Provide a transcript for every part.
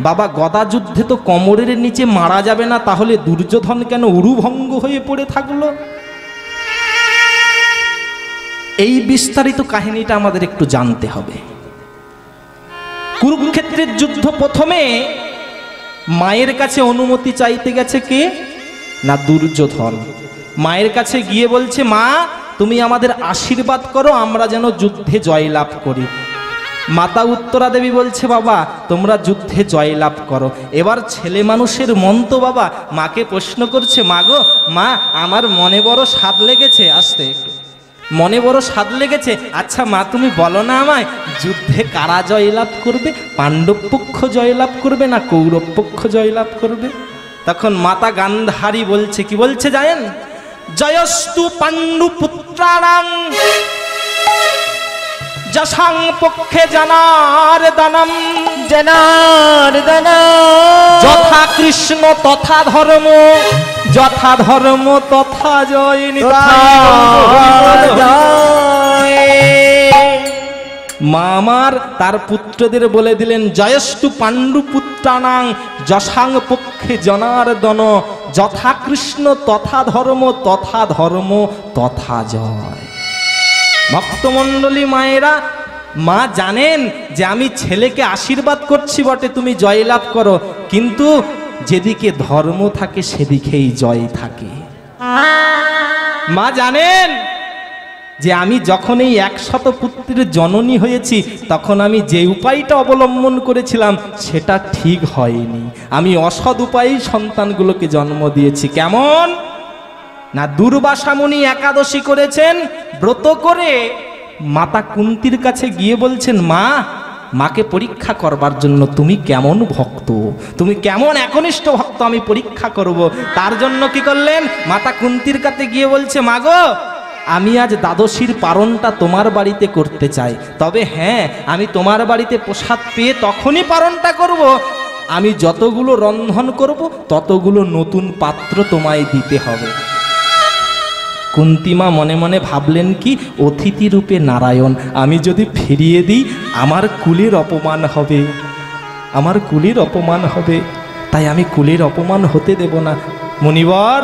বাবা গদা যুদ্ধে তো কোমরের নিচে মারা যাবে না, তাহলে দুর্যোধন কেন উরুভঙ্গ হয়ে পড়ে থাকলো? এই বিস্তারিত কাহিনীটা আমাদের একটু জানতে হবে। কুরুক্ষেত্রের যুদ্ধ প্রথমে মায়ের কাছে অনুমতি চাইতে গেছে কে না দুর্যোধন। মায়ের কাছে গিয়ে বলছে, মা তুমি আমাদের আশীর্বাদ করো, আমরা যেন যুদ্ধে জয়লাভ করি। মাতা উত্তরা দেবী বলছে, বাবা তোমরা যুদ্ধে জয়লাভ করো। এবার ছেলে মানুষের মন তো বাবা মাকে প্রশ্ন করছে, মা গো মা আমার মনে বড় স্বাদ লেগেছে, আসতে একটু মনে বড় স্বাদ লেগেছে, আচ্ছা মা তুমি বলো না আমায় যুদ্ধে কারা জয়লাভ করবে? পাণ্ডব পক্ষ জয়লাভ করবে না কৌরব পক্ষ জয়লাভ করবে? তখন মাতা গান্ধারী বলছে, কি বলছে জানেন? জয়স্তু পাণ্ডু পুত্রাণাং যশাং পক্ষে জনার্দনম যথা কৃষ্ণ তথা ধর্ম, যথা ধর্ম তথা জয়। মা আমার তার পুত্রদের বলে দিলেন, জয়স্তু পাণ্ডু পুত্রাণাং যশাং পক্ষে জনার্দন যথা কৃষ্ণ তথা ধর্ম, তথা ধর্ম তথা জয়। ভক্তমণ্ডলী মায়েরা, মা জানেন যে আমি ছেলেকে আশীর্বাদ করছি বটে তুমি জয়লাভ করো, কিন্তু যেদিকে ধর্ম থাকে সেদিকেই জয় থাকে। মা জানেন যে আমি যখন এই 100 পুত্রের জননী হয়েছি তখন আমি যে উপায়টা অবলম্বন করেছিলাম সেটা ঠিক হয়নি। আমি অসৎ উপায়ে সন্তানগুলোকে জন্ম দিয়েছি। কেমন না, দুর্বাসা মুনি একাদশী করেছেন, ব্রত করে মাতা কুন্তির কাছে গিয়ে বলছেন, মা মাকে পরীক্ষা করবার জন্য তুমি কেমন ভক্ত, তুমি কেমন একনিষ্ঠ ভক্ত আমি পরীক্ষা করব। তার জন্য কি করলেন? মাতা কুন্তির কাছে গিয়ে বলছে, মা গো আমি আজ দ্বাদশীর পারণটা তোমার বাড়িতে করতে চাই, তবে হ্যাঁ আমি তোমার বাড়িতে প্রসাদ পেয়ে তখনই পারণটা করব, আমি যতগুলো রন্ধন করব ততগুলো নতুন পাত্র তোমায় দিতে হবে। কুন্তিমা মনে মনে ভাবলেন, কি অতিথি রূপে নারায়ণ, আমি যদি ফিরিয়ে দিই আমার কুলের অপমান হবে, আমার কুলের অপমান হবে, তাই আমি কুলের অপমান হতে দেব না। মুনিবর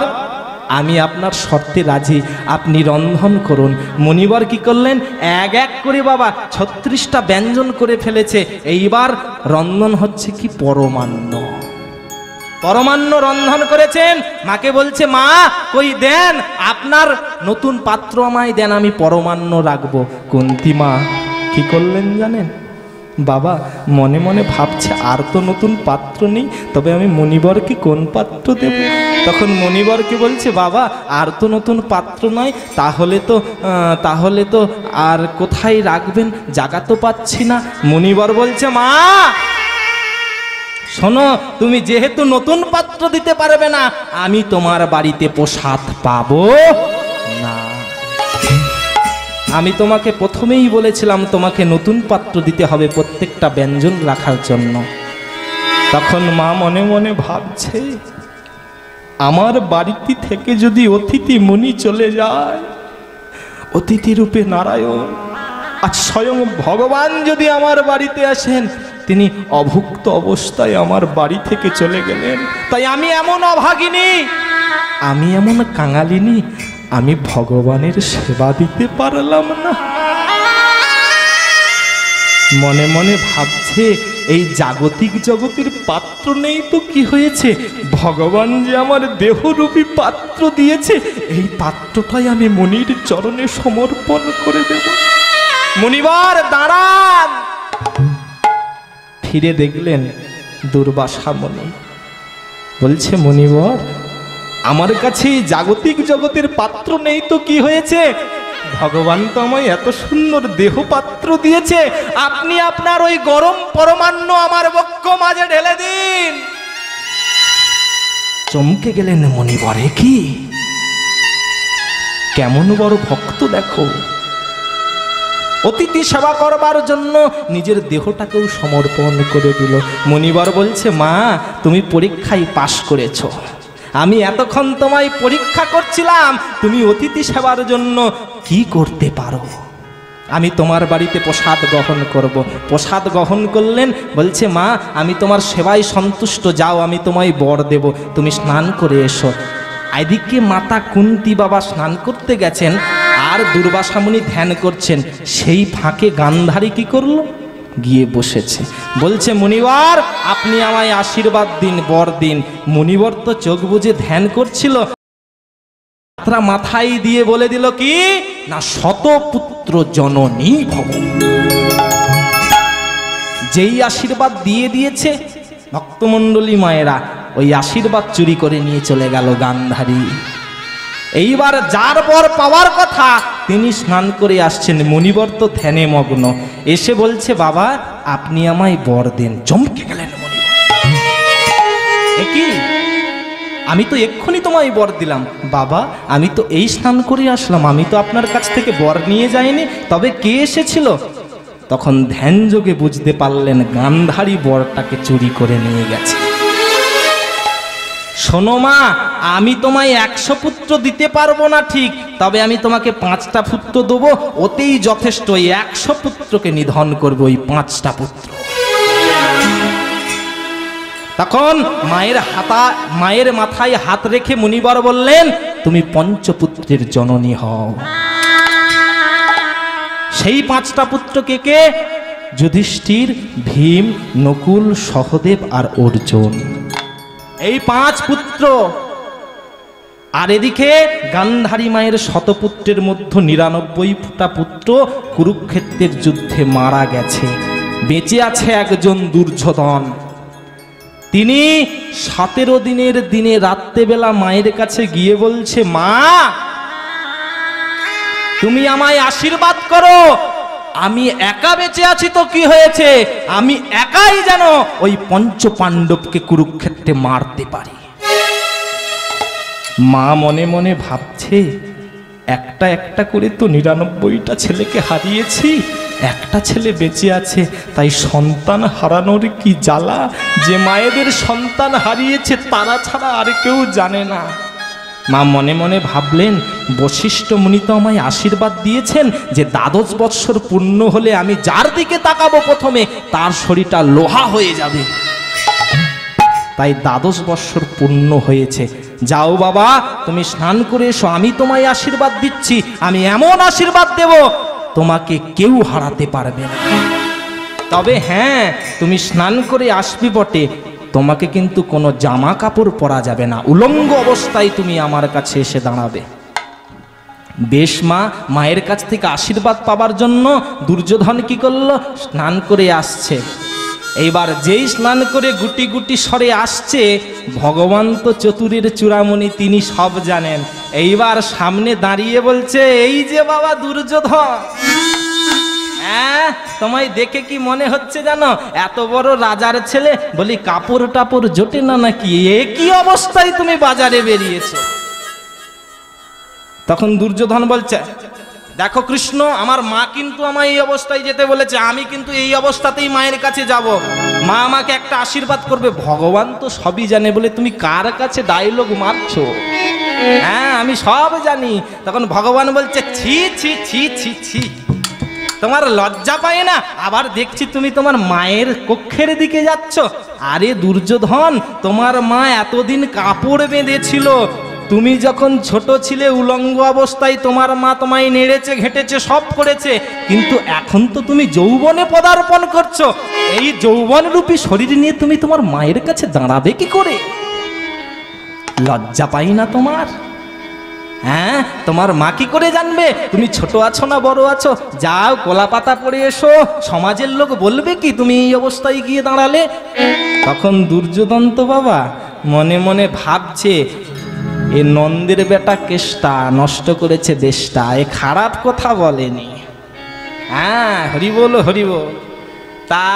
আমি আপনার শর্তে রাজি, আপনি রন্ধন করুন। মুনিবর কি করলেন? এক এক করে বাবা 36টা ব্যঞ্জন করে ফেলেছে। এইবার রন্ধন হচ্ছে কি পরমান্ন, পরমান্ন রন্ধন করেছেন। মাকে বলছে, মা কই দেন আপনার নতুন পাত্র আমায় দেন, আমি পরমান্ন রাখবো। কুন্তি মা কি করলেন জানেন? বাবা মনে মনে ভাবছে আর তো নতুন পাত্র নেই, তবে আমি মুনিবরকে কোন পাত্র দেব? তখন মুনিবরকে বলছে, বাবা আর তো নতুন পাত্র নয়, তাহলে তো আর কোথায় রাখবেন, জায়গা তো পাচ্ছি না। মুনিবর বলছে, মা শোনো, তুমি যেহেতু নতুন পাত্র দিতে পারবে না, আমি তোমার বাড়িতে প্রসাদ পাবো না। আমি তোমাকে প্রথমেই বলেছিলাম তোমাকে নতুন পাত্র দিতে হবে প্রত্যেকটা ব্যঞ্জন রাখার জন্য। তখন মা মনে মনে ভাবছে, আমার বাড়িতে থেকে যদি অতিথি মুনি চলে যায়, অতিথি রূপে নারায়ণ, আর স্বয়ং ভগবান যদি আমার বাড়িতে আসেন, তিনি অভুক্ত অবস্থায় আমার বাড়ি থেকে চলে গেলেন, তাই আমি এমন অভাগিনী, আমি এমন কাঙালিনী, আমি ভগবানের সেবা দিতে পারলাম না। মনে মনে ভাবছে, এই জাগতিক জগতের পাত্র নেই তো কি হয়েছে, ভগবান যে আমার দেহরূপী পাত্র দিয়েছে, এই পাত্রটাই আমি মুনির চরণে সমর্পণ করে দেব। মুনিবার দাঁড়ান। ফিরে দেখলেন দুর্বাসা মুনি। বলছে, মুনিবর আমার কাছে জাগতিক জগতের পাত্র নেই তো কি হয়েছে, ভগবান তো আমায় এত সুন্দর দেহ পাত্র দিয়েছে, আপনি আপনার ওই গরম পরমান্ন আমার বক্ষ মাঝে ঢেলে দিন। চমকে গেলেন মুনিবরে, কি কেমন বড় ভক্ত দেখো, অতিথি সেবা করবার জন্য নিজের দেহটাকেও সমর্পণ করে দিল। মুনিবর বলছে, মা তুমি পরীক্ষায় পাশ করেছো, আমি এতক্ষণ তোমায় পরীক্ষা করছিলাম তুমি অতিথি সেবার জন্য কি করতে পারো। আমি তোমার বাড়িতে প্রসাদ গ্রহণ করব। প্রসাদ গ্রহণ করলেন, বলছে মা আমি তোমার সেবায় সন্তুষ্ট, যাও আমি তোমায় বর দেব, তুমি স্নান করে এসো। এদিকে মাতা কুন্তী বাবা স্নান করতে গেছেন আর দুর্বাসা মুনি ধ্যান করছেন। সেই ফাঁকে গান্ধারী কি করলো, গিয়ে বসেছে। বলছে মুনিবর আপনি আমায় আশীর্বাদ দিন, বর দিন। মুনিবর তো চোখ বুজে ধ্যান করছিল, মাথায় দিয়ে বলে দিল কি না, শতপুত্র জননী ভব। যেই আশীর্বাদ দিয়ে দিয়েছে ভক্তমণ্ডলী মায়েরা ওই আশীর্বাদ চুরি করে নিয়ে চলে গেল গান্ধারী। এইবার যার বর পাওয়ার কথা তিনি স্নান করে আসছেন, মুনিবর তো ধ্যানে মগ্ন, এসে বলছে বাবা আপনি আমায় বর দেন। চমকে গেলেন মুনিবর, কি আমি তো এক্ষুনি তোমায় বর দিলাম। বাবা আমি তো এই স্নান করে আসলাম, আমি তো আপনার কাছ থেকে বর নিয়ে যাইনি, তবে কে এসেছিল? তখন ধ্যান যোগে বুঝতে পারলেন গান্ধারী বরটাকে চুরি করে নিয়ে গেছে। শোনো মা, আমি তোমায় 100 পুত্র দিতে পারবো না ঠিক, তবে আমি তোমাকে 5টা পুত্র দেবো, ওতেই যথেষ্ট। 100 পুত্রকে নিধন করবো ওই 5টা পুত্র। তখন মায়ের মাথায় হাত রেখে মুনিবর বললেন তুমি পঞ্চপুত্রের জননী হও। সেই 5টা পুত্র কে কে? যুধিষ্ঠির, ভীম, নকুল, সহদেব আর অর্জুন, এই 5 পুত্র। আর এদিকে গান্ধারী মায়ের শতপুত্রের মধ্যে 99টা পুত্র কুরুক্ষেত্রের যুদ্ধে মারা গেছে। বেঁচে আছে একজন দুর্যোধন। তিনি 17 দিনের দিনে রাত্রেবেলা মায়ের কাছে গিয়ে বলছে মা তুমি আমায় আশীর্বাদ করো, আমি একা বেঁচে আছি তো কি হয়েছে, আমি একাই যেন ওই পঞ্চপাণ্ডবকে কুরুক্ষেত্রে মারতে পারি। মা মনে মনে ভাবছে একটা একটা করে তো 99টা ছেলেকে হারিয়েছি, একটা ছেলে বেঁচে আছে, তাই সন্তান হারানোর কি জ্বালা, যে মায়েদের সন্তান হারিয়েছে তারা ছাড়া আর কেউ জানে না। মা মনে মনে ভাবলেন বশিষ্ঠ মুনি তো আমায় আশীর্বাদ দিয়েছেন যে 12 বৎসর পূর্ণ হলে আমি যার দিকে তাকাবো প্রথমে তার শরীরটা লোহা হয়ে যাবে। তাই 12 বৎসর পূর্ণ হয়েছে, যাও বাবা তুমি স্নান করে এসো, আমি তোমায় আশীর্বাদ দিচ্ছি, আমি এমন আশীর্বাদ দেব তোমাকে কেউ হারাতে পারবে না। তবে হ্যাঁ তুমি স্নান করে আসবি বটে, তোমাকে কিন্তু কোনো জামা কাপড় পরা যাবে না, উলঙ্গ অবস্থায় তুমি আমার কাছে এসে দাঁড়াবে। বেশ মা, মায়ের কাছ থেকে আশীর্বাদ পাবার জন্য দুর্যোধন কি করলো, স্নান করে আসছে। এইবার যেই স্নান করে গুটি গুটি সরে আসছে, ভগবান তো চতুরের চূড়ামণি, তিনি সব জানেন। এইবার সামনে দাঁড়িয়ে বলছে এই যে বাবা দুর্যোধন, হ্যাঁ তোমায় দেখে কি মনে হচ্ছে জানো, এত বড় রাজার ছেলে, বলি কাপড় টাপড় জোটে না নাকি, এ কি অবস্থায় তুমি বাজারে বেরিয়েছো? তখন দুর্যোধন বলছে দেখো কৃষ্ণ, আমার মা কিন্তু আমায় এই অবস্থায় যেতে বলেছে, আমি কিন্তু এই অবস্থাতেই মায়ের কাছে যাব, মা আমাকে একটা আশীর্বাদ করবে। ভগবান তো সবই জানে বলে তুমি কার কাছে ডায়লগ মারছো? হ্যাঁ আমি সব জানি। তখন ভগবান বলছে ছি ছি ছি ছি ছি, তোমার লজ্জা পায় না? আবার দেখছি তুমি তোমার মায়ের কক্ষের দিকে যাচ্ছ। আরে দুর্যোধন, তোমার মা এতদিন কাপড় বেঁধেছিল, তুমি যখন ছোট ছিলে উলঙ্গ অবস্থায় তোমার মা তোমায় নেড়েছে ঘেঁটেছে সব করেছে, কিন্তু এখন তো তুমি যৌবনে পদার্পণ করছো, এই যৌবন রূপী শরীর নিয়ে তুমি তোমার মায়ের কাছে দাঁড়াবে কি করে? লজ্জা পাই না তোমার? হ্যাঁ তোমার মা কি করে জানবে তুমি ছোট আছো না বড় আছো? যাও কলা পাতা পরে এসো, সমাজের লোক বলবে কি তুমি এই অবস্থায় গিয়ে দাঁড়ালে? তখন দুর্যোধন তো বাবা মনে মনে ভাবছে এ নন্দের বেটা কেষ্টা নষ্ট করেছে দেশটা, এ খারাপ কথা বলেনি। হ্যাঁ হরি বল হরি বল। তা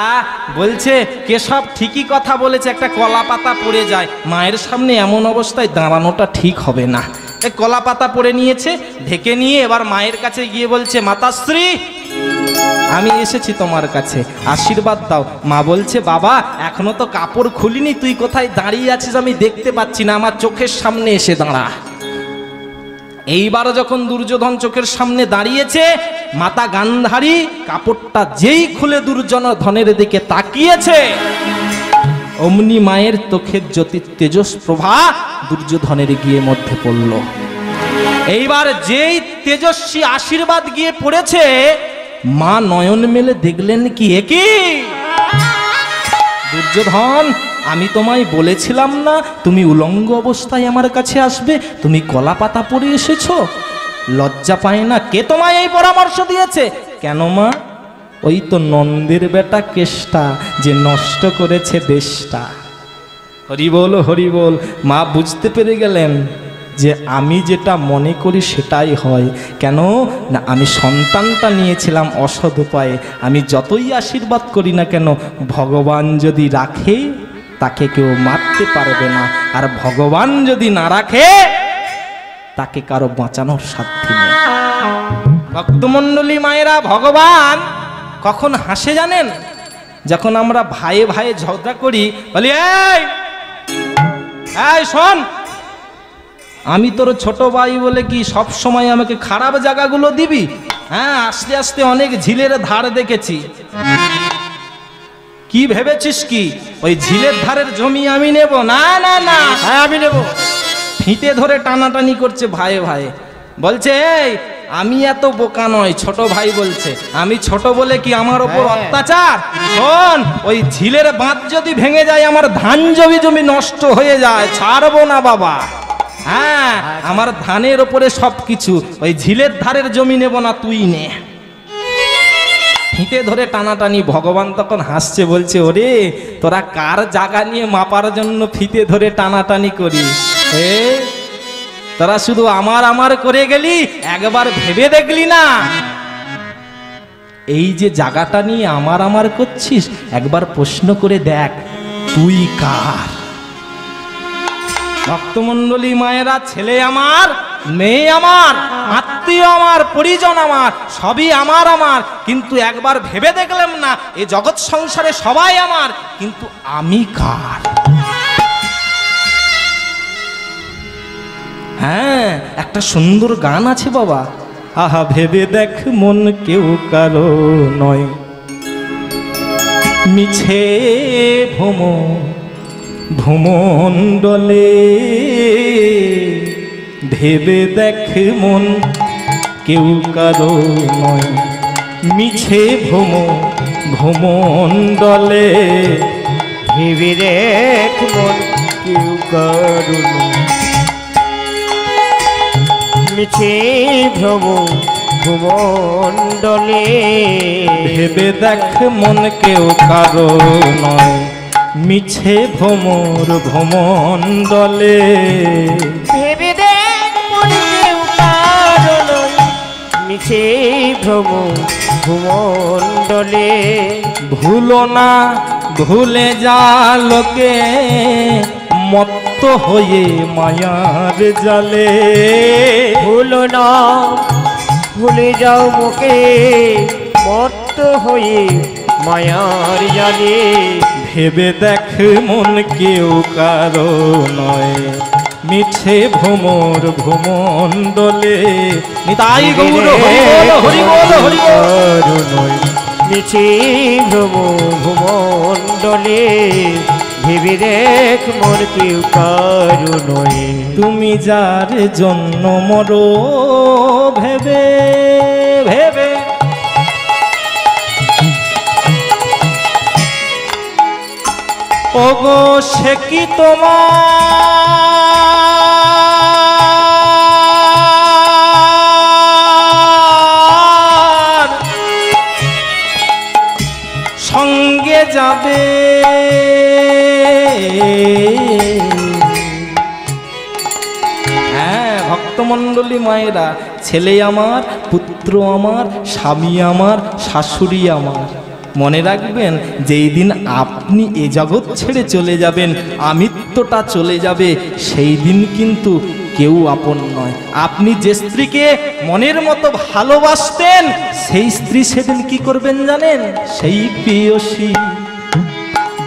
বলছে কেশব ঠিকই কথা বলেছে, একটা কলা পাতা পড়ে যায়, মায়ের সামনে এমন অবস্থায় দাঁড়ানোটা ঠিক হবে না। এ কলা পাতা পরে নিয়েছে, ঢেকে নিয়ে এবার মায়ের কাছে গিয়ে বলছে মাতাশ্রী আমি এসেছি তোমার কাছে, আশীর্বাদ দাও। মা বলছে বাবা এখনো তো কাপড় খুলিনি, তুই কোথায় দাঁড়িয়ে আছিস আমি দেখতে পাচ্ছি না, আমার চোখের সামনে এসে দাঁড়া। এইবার যখন দুর্যোধন চোখের সামনে দাঁড়িয়েছে, মাতা গান্ধারী কাপড়টা যেই খুলে দুর্যোধনের দিকে তাকিয়েছে, অমনি মায়ের চোখের জ্যোতি তেজস প্রভা দুর্যোধনের গিয়ে মধ্যে পড়ল। এইবার যেই তেজস্বী আশীর্বাদ গিয়ে পড়েছে, মা নয়ন মেলে দেখলেন কি একই দুর্যোধন, আমি তোমায় বলেছিলাম না তুমি উলঙ্গ অবস্থায় আমার কাছে আসবে, তুমি কলা পাতা পরে এসেছো, লজ্জা পায় না? কে তোমায় এই পরামর্শ দিয়েছে? কেন মা? ওই তো নন্দের বেটা কেষ্টা যে নষ্ট করেছে দেশটা। হরি বল হরি বল। মা বুঝতে পেরে গেলেন যে আমি যেটা মনে করি সেটাই হয়। কেন না, আমি সন্তানটা নিয়েছিলাম অসৎ উপায়ে। আমি যতই আশীর্বাদ করি না কেন, ভগবান যদি রাখে তাকে কেউ মারতে পারবে না, আর ভগবান যদি না রাখে তাকে কারো বাঁচানোর সাধ্য নেই। ভক্তমণ্ডলী মায়েরা, ভগবান কখন হাসে জানেন? যখন আমরা ভাইয়ে ভাইয়ে ঝগড়া করি, বলি এই এই শোন, আমি তোর ছোট ভাই বলে কি সব সময় আমাকে খারাপ জায়গাগুলো দিবি? হ্যাঁ, আস্তে আস্তে অনেক ঝিলের ধার দেখেছি। কি ভেবেছিস কি ওই ঝিলের ধারের জমি আমি নেব? না না না, হ্যাঁ আমি নেব। ফিতে ধরে টানাটানি করছে ভাইয়ে ভাইয়ে। বলছে এই আমি এত বোকা নয়, ছোট ভাই বলছে। আমি ছোট বলে কি আমার ওপর অত্যাচার? শোন, ওই ঝিলের বাঁধ যদি ভেঙে যায়, আমার ধান জমি নষ্ট হয়ে যায়, ছাড়বো না বাবা। হ্যাঁ, আমার ধানের ওপরে সবকিছু, ওই ঝিলের ধারের জমি নেব না, তুই নে। ফিতে ধরে টানাটানি। ভগবান তখন হাসছে, বলছে ওরে তোরা কার জায়গা নিয়ে মাপার জন্য ফিতে ধরে টানাটানি করিস? তোরা শুধু আমার আমার করে গেলি, একবার ভেবে দেখলি না এই যে জায়গাটা নিয়ে আমার আমার করছিস, একবার প্রশ্ন করে দেখ তুই কার? ভক্তমণ্ডলী মায়েরা, ছেলে আমার, মেয়ে আমার, আত্মীয় আমার, পরিজন আমার, সবই আমার আমার, কিন্তু একবার ভেবে দেখলাম না এই জগৎ সংসারে সবাই আমার, কিন্তু আমি কার? হ্যাঁ, একটা সুন্দর গান আছে বাবা, আহা ভেবে দেখ মন কেউ কারো নয়, মিছে ভূমণ্ডলে, ভেবে দেখ মন কেউ কারো নয়, মিছে ভূমণ্ডলে, ভেবে দেখ মন কেউ কারো নয়, মিছে ভূমণ্ডলে, ভেবে দেখ মন কেউ কারো নয়, মিছে ভূমণ্ডলে, ভেবে দেখ মন কেউ কারো নয়, মিছে ভূমণ্ডলে, ভুলো না ভুলে যা লোকে মত্ত হয়ে মায়ার জালে, ভুলো না ভুলে যাও মোকে মত্ত হয়ে মায়ার জালে, ভেবে দেখ মন কেউ কারো নয়, মিছে ভূমণ্ডলে। নিতাই গৌর হরি বল হরি বল হরি বল। নয় মিছে ভূমণ্ডলে, ভেবে দেখ মন কেউ কারো নয়, তুমি যার জন্য মরো ভেবে ভেবে, ওগো সে কি তোমার সঙ্গে যাবে? হ্যাঁ ভক্তমণ্ডলী মায়েরা, ছেলে আমার, পুত্র আমার, স্বামী আমার, শাশুড়ি আমার, মনে রাখবেন যেই দিন আপনি এ জগৎ ছেড়ে চলে যাবেন, আমিত্বটা চলে যাবে, সেই দিন কিন্তু কেউ আপন নয়। আপনি যে স্ত্রীকে মনের মতো ভালোবাসতেন, সেই স্ত্রী সেদিন কি করবেন জানেন? সেই প্রিয়সী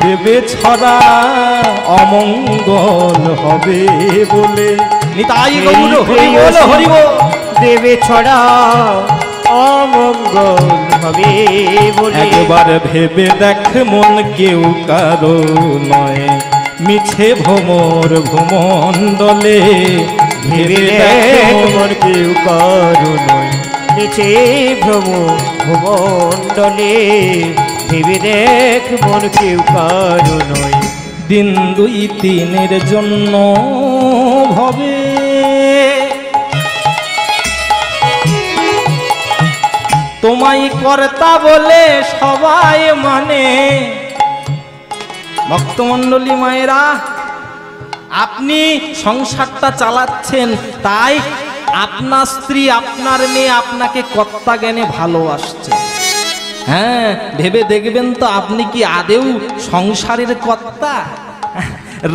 দেবে ছড়া অমঙ্গল হবে বলে। নিতাই গৌর হরি বল হরি বল। দেবে ছড়া অমঙ্গল হবে বলে। একবার ভেবে দেখ মন কেউ কারো নয়, মিছে ভ্রমর ভূমণ্ডলে। ভেবে দেখ মন কেউ কারো নয়, মিছে ভ্রম ভূমণ্ডলে। ভেবে দেখ মন কেউ কারো নয়। দিন দুই তিনের জন্য ভবে তোমায় কর্তা বলে সবাই মানে। ভক্তমণ্ডলী মায়েরা, আপনি সংসারটা চালাচ্ছেন, তাই আপনার স্ত্রী আপনার মেয়ে আপনাকে কর্তা জ্ঞানে ভালোবাসছে। হ্যাঁ, ভেবে দেখবেন তো আপনি কি আদেও সংসারের কর্তা?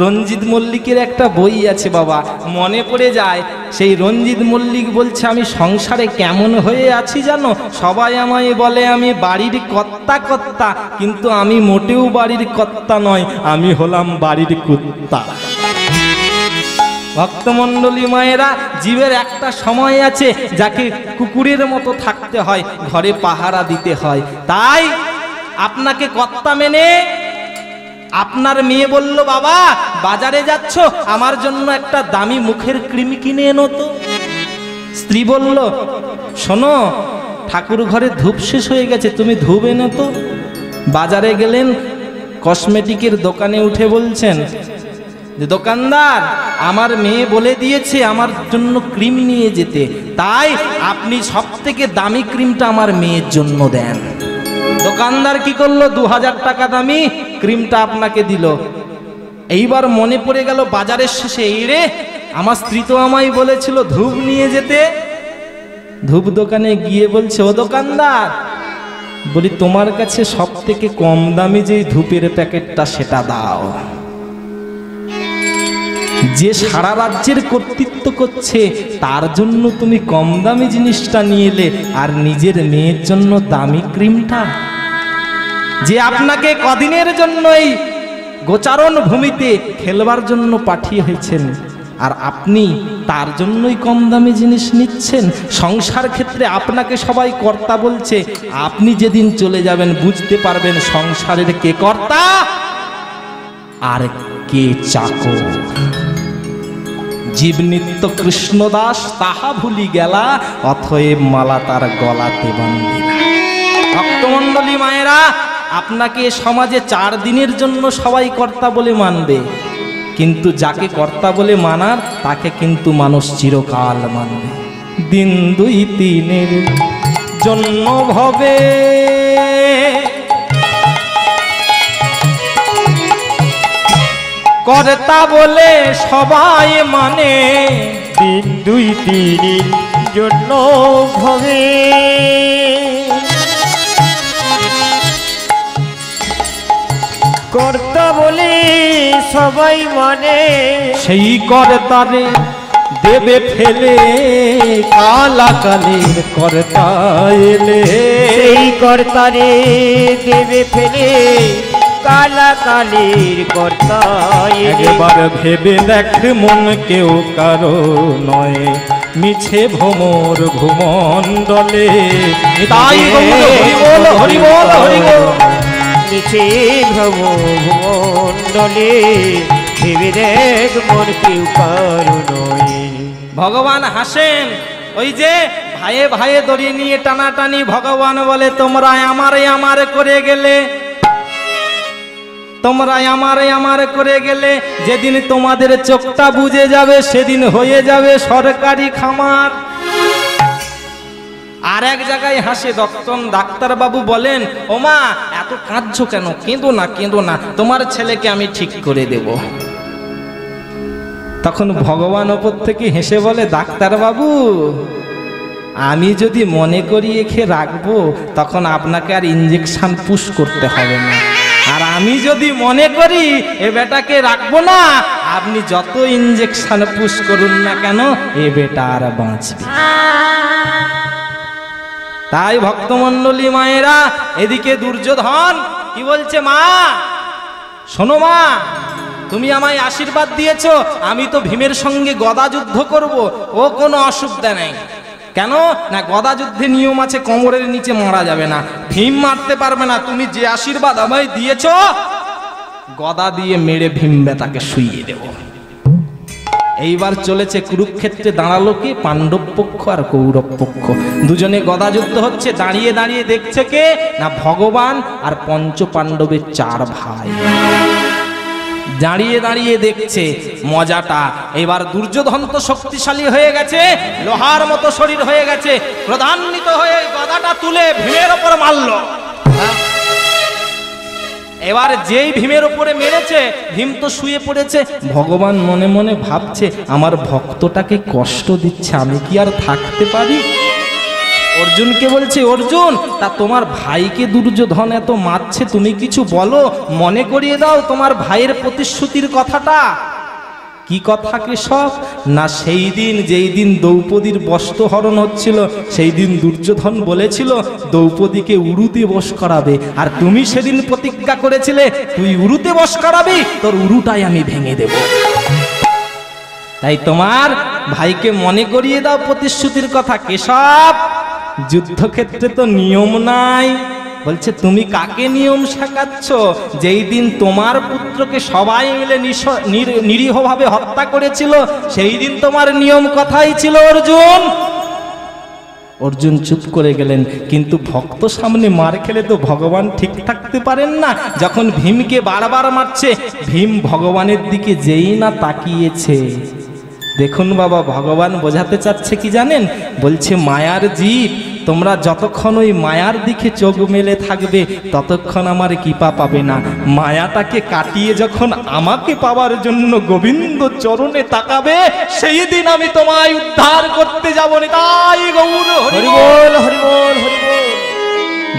রঞ্জিত মল্লিকের একটা বই আছে বাবা, মনে পড়ে যায়। সেই রঞ্জিত মল্লিক বলছে, আমি সংসারে কেমন হয়ে আছি জানো, সবাই আমায় বলে আমি বাড়ির কর্তা কর্তা, কিন্তু আমি মোটেও বাড়ির কর্তা নয়, আমি হলাম বাড়ির কুত্তা। ভক্তমণ্ডলী মায়েরা, জীবের একটা সময় আছে যাকে কুকুরের মতো থাকতে হয়, ঘরে পাহারা দিতে হয়। তাই আপনাকে কর্তা মেনে আপনার মেয়ে বলল, বাবা বাজারে যাচ্ছ, আমার জন্য একটা দামি মুখের ক্রিম কিনে এনো তো। স্ত্রী বলল, শোনো ঠাকুর ঘরে ধূপ শেষ হয়ে গেছে, তুমি ধূপ এনো তো। বাজারে গেলেন, কসমেটিকের দোকানে উঠে বলছেন যে, দোকানদার আমার মেয়ে বলে দিয়েছে আমার জন্য ক্রিম নিয়ে যেতে, তাই আপনি সব থেকে দামি ক্রিমটা আমার মেয়ের জন্য দেন। দোকানদার কি করলো, 2000 টাকা দামি ক্রিমটা আপনাকে দিল। এইবার মনে পড়ে গেল বাজারের শেষে, এই রে আমার স্ত্রী তো আমায় বলেছিল ধূপ নিয়ে যেতে। ধূপ দোকানে গিয়ে বলছে, ও দোকানদার, বলি তোমার কাছে সব থেকে কম দামি যে ধূপের প্যাকেটটা সেটা দাও। যে সারা রাজ্যের কর্তৃত্ব করছে তার জন্য তুমি কম দামি জিনিসটা নিয়ে এলে, আর নিজের মেয়ের জন্য দামি ক্রিমটা। যে আপনাকে কদিনের জন্য এই গোচারণ ভূমিতে খেলবার জন্য পাঠিয়ে হয়েছেন, আর আপনি তার জন্যই কম দামি জিনিস নিচ্ছেন। সংসার ক্ষেত্রে আপনাকে সবাই কর্তা বলছে, আপনি যেদিন চলে যাবেন বুঝতে পারবেন সংসারের কে কর্তা আর কে চাকর। জীব নিত্য কৃষ্ণদাস তাহা ভুলি গেলা, অথয়েব মালা তার গলাতে বান্ধিলা। ভক্তমণ্ডলী মায়েরা, আপনাকে সমাজে 4 দিনের জন্য সবাই কর্তা বলে মানবে, কিন্তু যাকে কর্তা বলে মানার তাকে কিন্তু মানুষ চিরকাল মানবে। দিন 2-3 জন্য ভবে কর্তা বলে সবাই মানে। দিন 2-3 জন্য ভবে কর্তা বলে সবাই মানে। সেই কর্তারে দেবে ফেলে কালাকালের কর্তা এলে। সেই কর্তারে দেবে ফেলে কালাকালের কর্তা এলে। একবার ভেবে দেখ মন কেউ কারো নয়, মিছে ভ্রমর ভূমণ্ডলে। তাই হরিবোল হরিবোল হরিবোল। মিছে ভ্রম ভূমণ্ডলে, ভেবে দেখ মন কেউ কারো নয়। ভগবান হাসেন, ওই যে ভাইয়ে ভাইয়ে দড়ি নিয়ে টানাটানি, ভগবান বলে তোমরা আমারে আমারে করে গেলে, তোমরা আমারে আমারে করে গেলে, যেদিন তোমাদের চোখটা বুঝে যাবে সেদিন হয়ে যাবে সরকারি খামার। আর এক জায়গায় হাসে ডাক্তারবাবু বলেন, ওমা এত কাঁদছো কেন? কেঁদো না কেঁদো না, তোমার ছেলেকে আমি ঠিক করে দেব। তখন ভগবান ওপর থেকে হেসে বলে, ডাক্তারবাবু আমি যদি মনে করি একে রাখবো, তখন আপনাকে আর ইঞ্জেকশন পুশ করতে হবে না। আর আমি যদি মনে করি এ বেটাকে রাখবো না, আপনি যত ইঞ্জেকশন পুশ করুন না কেন, এ বেটা আর বাঁচবে। তাই ভক্তমণ্ডলী মায়েরা, এদিকে দুর্যোধন কি বলছে, মা শোনো মা, তুমি আমায় আশীর্বাদ দিয়েছো, আমি তো ভীমের সঙ্গে গদা যুদ্ধ করব, ও কোনো অসুবিধা নেই। কেন না, গদা যুদ্ধে নিয়ম আছে কোমরের নিচে মারা যাবে না, ভীম মারতে পারবে না। তুমি যে আশীর্বাদ আমায় দিয়েছ, গদা দিয়ে মেরে ভীম বেটাকে শুইয়ে দেব। এইবার চলেছে কুরুক্ষেত্রে, দাঁড়ালো কি পাণ্ডব পক্ষ আর কৌরব পক্ষ। দুজনে গদা যুদ্ধ হচ্ছে। দাঁড়িয়ে দাঁড়িয়ে দেখছে কে না, ভগবান আর পঞ্চ পাণ্ডবের 4 ভাই দাঁড়িয়ে দাঁড়িয়ে দেখছে মজাটা। এবার দুর্যোধন তো শক্তিশালী হয়ে গেছে, লোহার মতো শরীর হয়ে গেছে, ক্রোধান্বিত হয়ে গদাটা তুলে ভীমের ওপর মারল। এবার যেই ভীমের উপরে মেরেছে, ভীম তো শুয়ে পড়েছে। ভগবান মনে মনে ভাবছে, আমার ভক্তটাকে কষ্ট দিচ্ছে, আমি কি আর থাকতে পারি? অর্জুনকে বলছে, অর্জুন, তা তোমার ভাইকে দুর্যোধন এত মারছে, তুমি কিছু বলো, মনে করিয়ে দাও তোমার ভাইয়ের প্রতিশ্রুতির কথাটা। কি কথা কেশব? না, সেই দিন যেই দিন দ্রৌপদীর বস্ত্রহরণ হচ্ছিল, সেই দিন দুর্যোধন বলেছিল দ্রৌপদীকে উরুতে বশ করাবে, আর তুমি সেদিন প্রতিজ্ঞা করেছিলে তুই উরুতে বশ করাবি, তোর উরুটাই আমি ভেঙে দেব। তাই তোমার ভাইকে মনে করিয়ে দাও প্রতিশ্রুতির কথা। কেশব, যুদ্ধক্ষেত্রে তো নিয়ম নাই। বলছে, তুমি কাকে নিয়ম শেখাচ্ছ? যেই দিন তোমার পুত্রকে সবাই মিলে নিরীহভাবে হত্যা করেছিল, সেই দিন তোমার নিয়ম কথাই ছিল অর্জুন। অর্জুন চুপ করে গেলেন। কিন্তু ভক্ত সামনে মার খেলে তো ভগবান ঠিক থাকতে পারেন না। যখন ভীমকে বারবার মারছে, ভীম ভগবানের দিকে যেই না তাকিয়েছে, দেখুন বাবা, ভগবান বোঝাতে চাচ্ছে কি জানেন? বলছে, মায়ার জীব, তোমরা যতক্ষণ ওই মায়ার দিকে চোখ মেলে থাকবে, ততক্ষণ আমার কৃপা পাবে না। মায়াটাকে কাটিয়ে যখন আমাকে পাওয়ার জন্য গোবিন্দ চরণে তাকাবে, সেই দিন আমি তোমায় উদ্ধার করতে যাব। তাই গৌর হরি বল, হরি বল, হরি বল।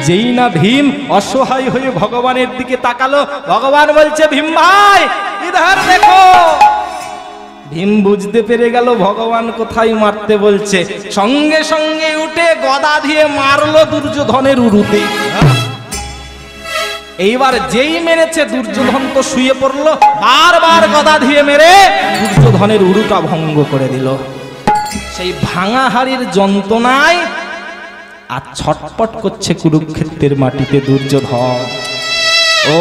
যেই না ভীম অসহায় হয়ে ভগবানের দিকে তাকালো, ভগবান বলছে, ভীম ভাই ইধার দেখো। ভীম বুঝতে পেরে গেল ভগবান কোথায় মারতে বলছে, সঙ্গে সঙ্গে উঠে গদা দিয়ে মারলো দুর্যোধনের উরুতে। এইবার যেই মেরেছে, দুর্যোধন তো শুয়ে পড়লো, বারবার গদা দিয়ে মেরে দুর্যোধনের উরুটা ভঙ্গ করে দিল। সেই ভাঙা হাড়ির যন্ত্রণায় আর ছটপট করছে কুরুক্ষেত্রের মাটিতে দুর্যোধন। ও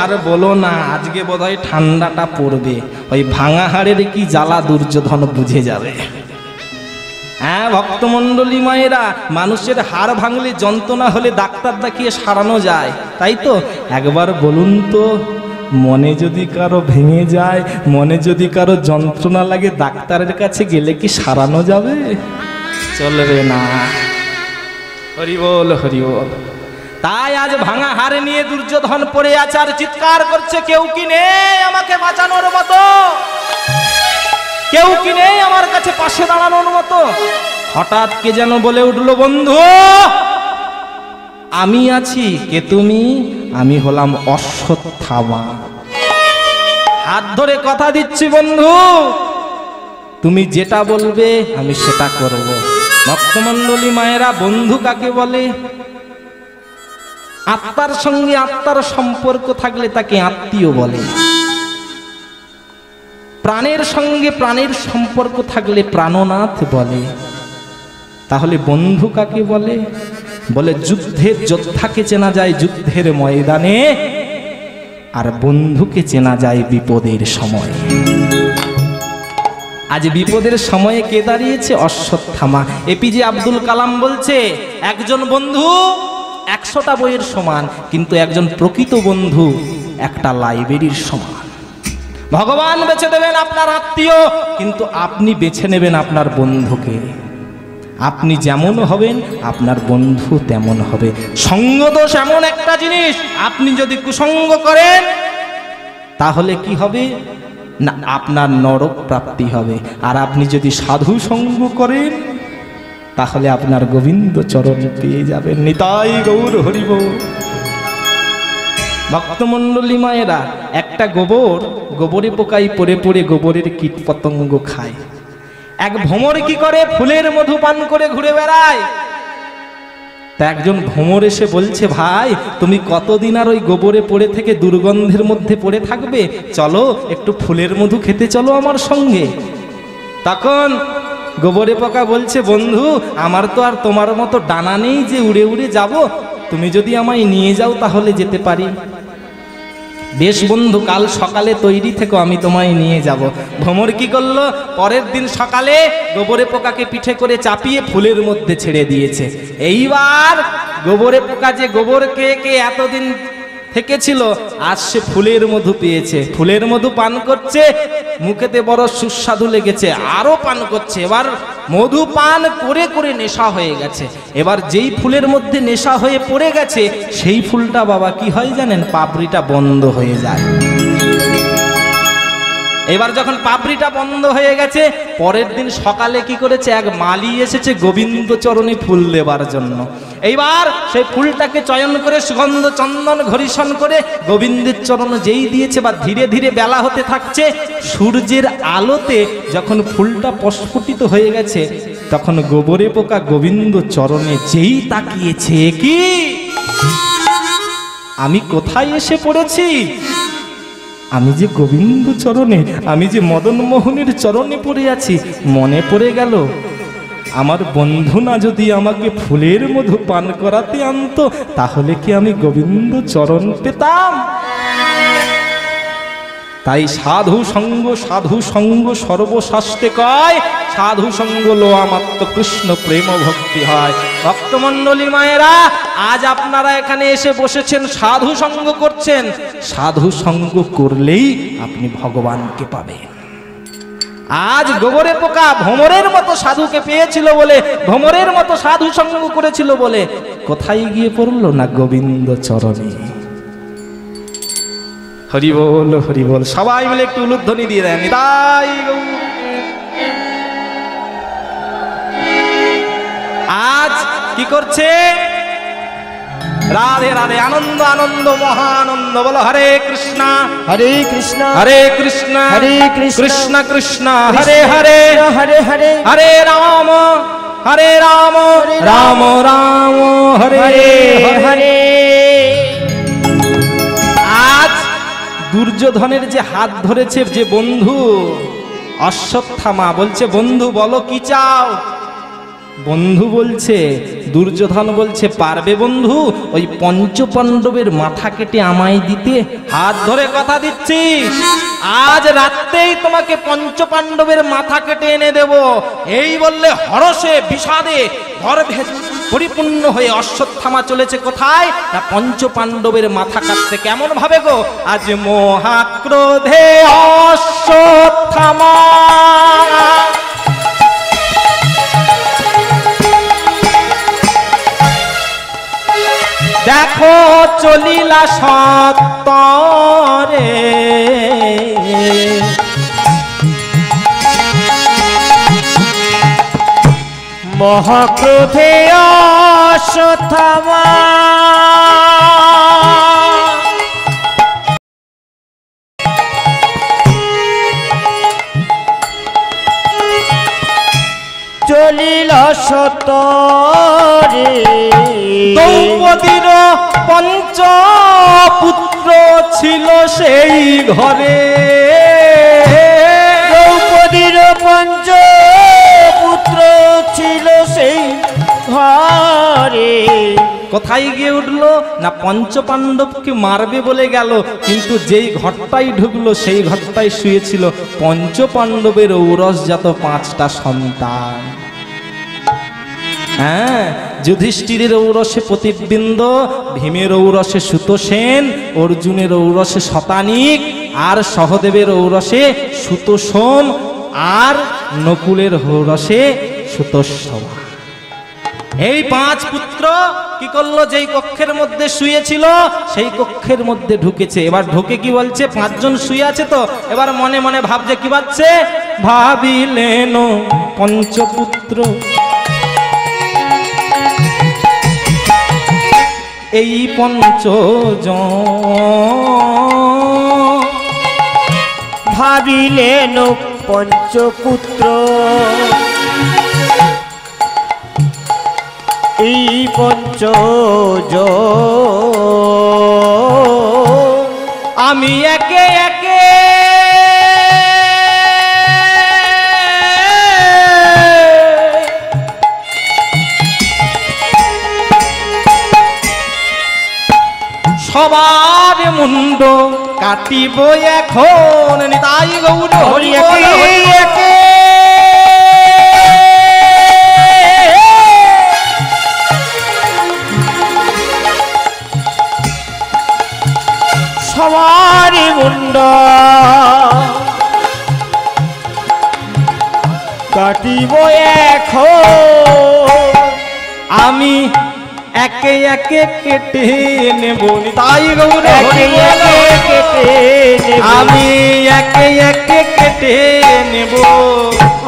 আর বলো না, আজকে বোধহয় ঠান্ডাটা পড়বে। ওই ভাঙা হাড়ের কি জ্বালা দুর্যোধন বুঝে যাবে। হ্যাঁ ভক্তমণ্ডলী মায়েরা, মানুষের হাড় ভাঙলে, যন্ত্রণা হলে ডাক্তার দেখিয়ে সারানো যায়, তাই তো? একবার বলুন তো, মনে যদি কারো ভেঙে যায়, মনে যদি কারো যন্ত্রণা লাগে, ডাক্তারের কাছে গেলে কি সারানো যাবে? চলবে না। হরি বল, হরি বল। তাই আজ ভাঙা হাড় নিয়ে দুর্যোধন পড়ে আছে আর চিৎকার করছে, কেউ কি নেই আমাকে বাঁচানোর মতো? কেউ কি নেই আমার কাছে পাশে দাঁড়ানোর মতো? হঠাৎ কে যেন বলে উঠলো, বন্ধু আমি আছি। কে তুমি? আমি হলাম অশ্বত্থামা। হাত ধরে কথা দিচ্ছি বন্ধু, তুমি যেটা বলবে আমি সেটা করব। ভক্তমণ্ডলী মায়েরা, বন্ধু কাকে বলে? আত্মার সঙ্গে আত্মার সম্পর্ক থাকলে তাকে আত্মীয় বলে। প্রাণের সঙ্গে প্রাণের সম্পর্ক থাকলে প্রাণনাথ বলে। তাহলে বন্ধু কাকে বলে? বলে যুদ্ধের যোদ্ধাকে চেনা যায় যুদ্ধের ময়দানে, আর বন্ধুকে চেনা যায় বিপদের সময়। আজ বিপদের সময়ে কে দাঁড়িয়েছে? অশ্বত্থামা। এপিজে আব্দুল কালাম বলছে, একজন বন্ধু 100টা বইয়ের সমান, কিন্তু একজন প্রকৃত বন্ধু একটা লাইব্রেরির সমান। ভগবান বেছে দেবেন আপনার আত্মীয়, কিন্তু আপনি বেছে নেবেন আপনার বন্ধুকে। আপনি যেমন হবেন আপনার বন্ধু তেমন হবে। সঙ্গদোষ এমন একটা জিনিস, আপনি যদি কুসঙ্গ করেন তাহলে কি হবে না, আপনার নরক প্রাপ্তি হবে। আর আপনি যদি সাধু সঙ্গ করেন তাহলে আপনার গোবিন্দ চরণ পেয়ে যাবেন। নিতাই গৌর হরি বল। ভক্তমণ্ডলী মায়েরা, একটা গোবরে পোকাই পড়ে পড়ে গোবরের কীট পতঙ্গ খায়। এক ভ্রমর কি করে? ফুলের মধু পান করে ঘুরে বেড়ায়। তা একজন ভ্রমর এসে বলছে, ভাই তুমি কতদিন আর ওই গোবরে পড়ে থেকে দুর্গন্ধের মধ্যে পড়ে থাকবে? চলো একটু ফুলের মধু খেতে চলো আমার সঙ্গে। তখন গোবরে পোকা বলছে, বন্ধু আমার তো আর তোমার মতো ডানা নেই যে উড়ে উড়ে যাব, তুমি যদি আমায় নিয়ে যাও তাহলে যেতে পারি। বেশ বন্ধু, কাল সকালে তৈরি থেকো, আমি তোমায় নিয়ে যাব। ভ্রমর কি করলো, পরের দিন সকালে গোবরে পোকাকে পিঠে করে চাপিয়ে ফুলের মধ্যে ছেড়ে দিয়েছে। এইবার গোবরে পোকা যে গোবর কে এতদিন থেকেছিল, আজ সে ফুলের মধু পেয়েছে, ফুলের মধু পান করছে, মুখেতে বড় সুস্বাদু লেগেছে, আরো পান করছে। এবার মধু পান করে করে নেশা হয়ে গেছে। এবার যেই ফুলের মধ্যে নেশা হয়ে পড়ে গেছে, সেই ফুলটা বাবা কি হয় জানেন, পাপড়িটা বন্ধ হয়ে যায়। এবার যখন পাপড়িটা বন্ধ হয়ে গেছে, পরের দিন সকালে কি করেছে, এক মালি এসেছে গোবিন্দ চরণে ফুল দেবার জন্য। এইবার সেই ফুলটাকে চয়ন করে সুগন্ধ চন্দন ঘরিষণ করে গোবিন্দের চরণ যেই দিয়েছে, বা ধীরে ধীরে বেলা হতে থাকছে, সূর্যের আলোতে যখন ফুলটা প্রস্ফুটিত হয়ে গেছে, তখন গোবরে পোকা গোবিন্দ চরণে যেই তাকিয়েছে, কি আমি কোথায় এসে পড়েছি, আমি যে গোবিন্দ চরণে, আমি যে মদন মোহনের চরণে পড়ে আছি। মনে পড়ে গেল, আমার বন্ধু না যদি আমাকে ফুলের মধু পান করাতে আনতো, তাহলে কি আমি গোবিন্দ চরণ পেতাম? তাই সাধু সঙ্গ সর্বশাস্ত্রে কয়, সাধু সঙ্গ লোয়া মাত্র কৃষ্ণ প্রেম ভক্তি হয়। ভক্তমণ্ডলী মায়েরা, আজ আপনারা এখানে এসে বসেছেন, সাধু সঙ্গ করছেন, সাধু সঙ্গ করলেই আপনি ভগবানকে পাবেন। আজ গোবরে পোকা ভ্রমরের মতো সাধুকে পেয়েছিল বলে, ভ্রমরের মতো সাধু সঙ্গ করেছিল বলে, কোথায় গিয়ে পড়লো না গোবিন্দ চরণে। হরি বল হরি বল, সবাই মিলে একটু উলুধ্বনি দিয়ে দেন, তাই আজ কি করছে, রাধে রাধে, আনন্দ আনন্দ মহানন্দ, বলো হরে কৃষ্ণ হরে কৃষ্ণ হরে কৃষ্ণ হরে কৃষ্ণ কৃষ্ণ কৃষ্ণ হরে হরে হরে হরে হরে রাম রাম রাম হরে হরে। আজ দুর্যোধনের যে হাত ধরেছে যে বন্ধু অশ্বত্থামা, বলছে বন্ধু বলো কি চাও। বন্ধু বলছে, দুর্যোধন বলছে, পারবে বন্ধু ওই পঞ্চপাণ্ডবের মাথা কেটে আমায় দিতে? হাত ধরে কথা দিচ্ছি, আজ রাত্রেই তোমাকে পঞ্চপাণ্ডবের মাথা কেটে এনে দেব। এই বললে হরষে বিষাদে গর্ভে পরিপূর্ণ হয়ে অশ্বত্থামা চলেছে কোথায় না, পঞ্চপাণ্ডবের মাথা কাটতে। কেমন ভাবে গো, আজ মহাক্রোধে অশ্বত্থামা দেখো চলিলা সত্তরে, মহাক্রোধে অশ্বত্থামা চলিল সত্তরে। দ্রৌপদীর পঞ্চ পুত্র ছিল সেই ঘরে, দ্রৌপদীর পঞ্চ পুত্র ছিল সেই ঘরে। কোথায় গিয়ে উঠলো না, পঞ্চপাণ্ডবকে মারবে বলে গেল, কিন্তু যেই ঘরটাই ঢুকলো সেই ঘরটায় শুয়েছিল পঞ্চপাণ্ডবের ঔরসজাত 5টা সন্তান। হ্যাঁ, যুধিষ্ঠিরের ঔরসে প্রতিবিন্দ, ভীমের ঔরসে সুতোসেন, অর্জুনের ঔরসে শতানিক, আর সহদেবের ঔরসে সুতোসোম, আর নকুলের ঔরসে সুতোষমা। এই 5 পুত্র কি করলো, যেই কক্ষের মধ্যে শুয়েছিল সেই কক্ষের মধ্যে ঢুকেছে। এবার ঢুকে কি বলছে, 5 জন শুয়ে আছে তো, এবার মনে মনে ভাবছে, কি ভাবছে, ভাবিলেন পঞ্চপুত্র এই পঞ্চজন, ভাবিলেন পঞ্চপুত্র এই পঞ্চজন, আমি একে একে কাটিব এখন নিতাই গৌর হরি বল, হরি বল। একে সবারই মুন্ড কাটিব এখন, আমি একে একে কেটে নেব নিতাই গৌর একে হরি বল। একে কেটে নেব, আমি একে একে কেটে নেব,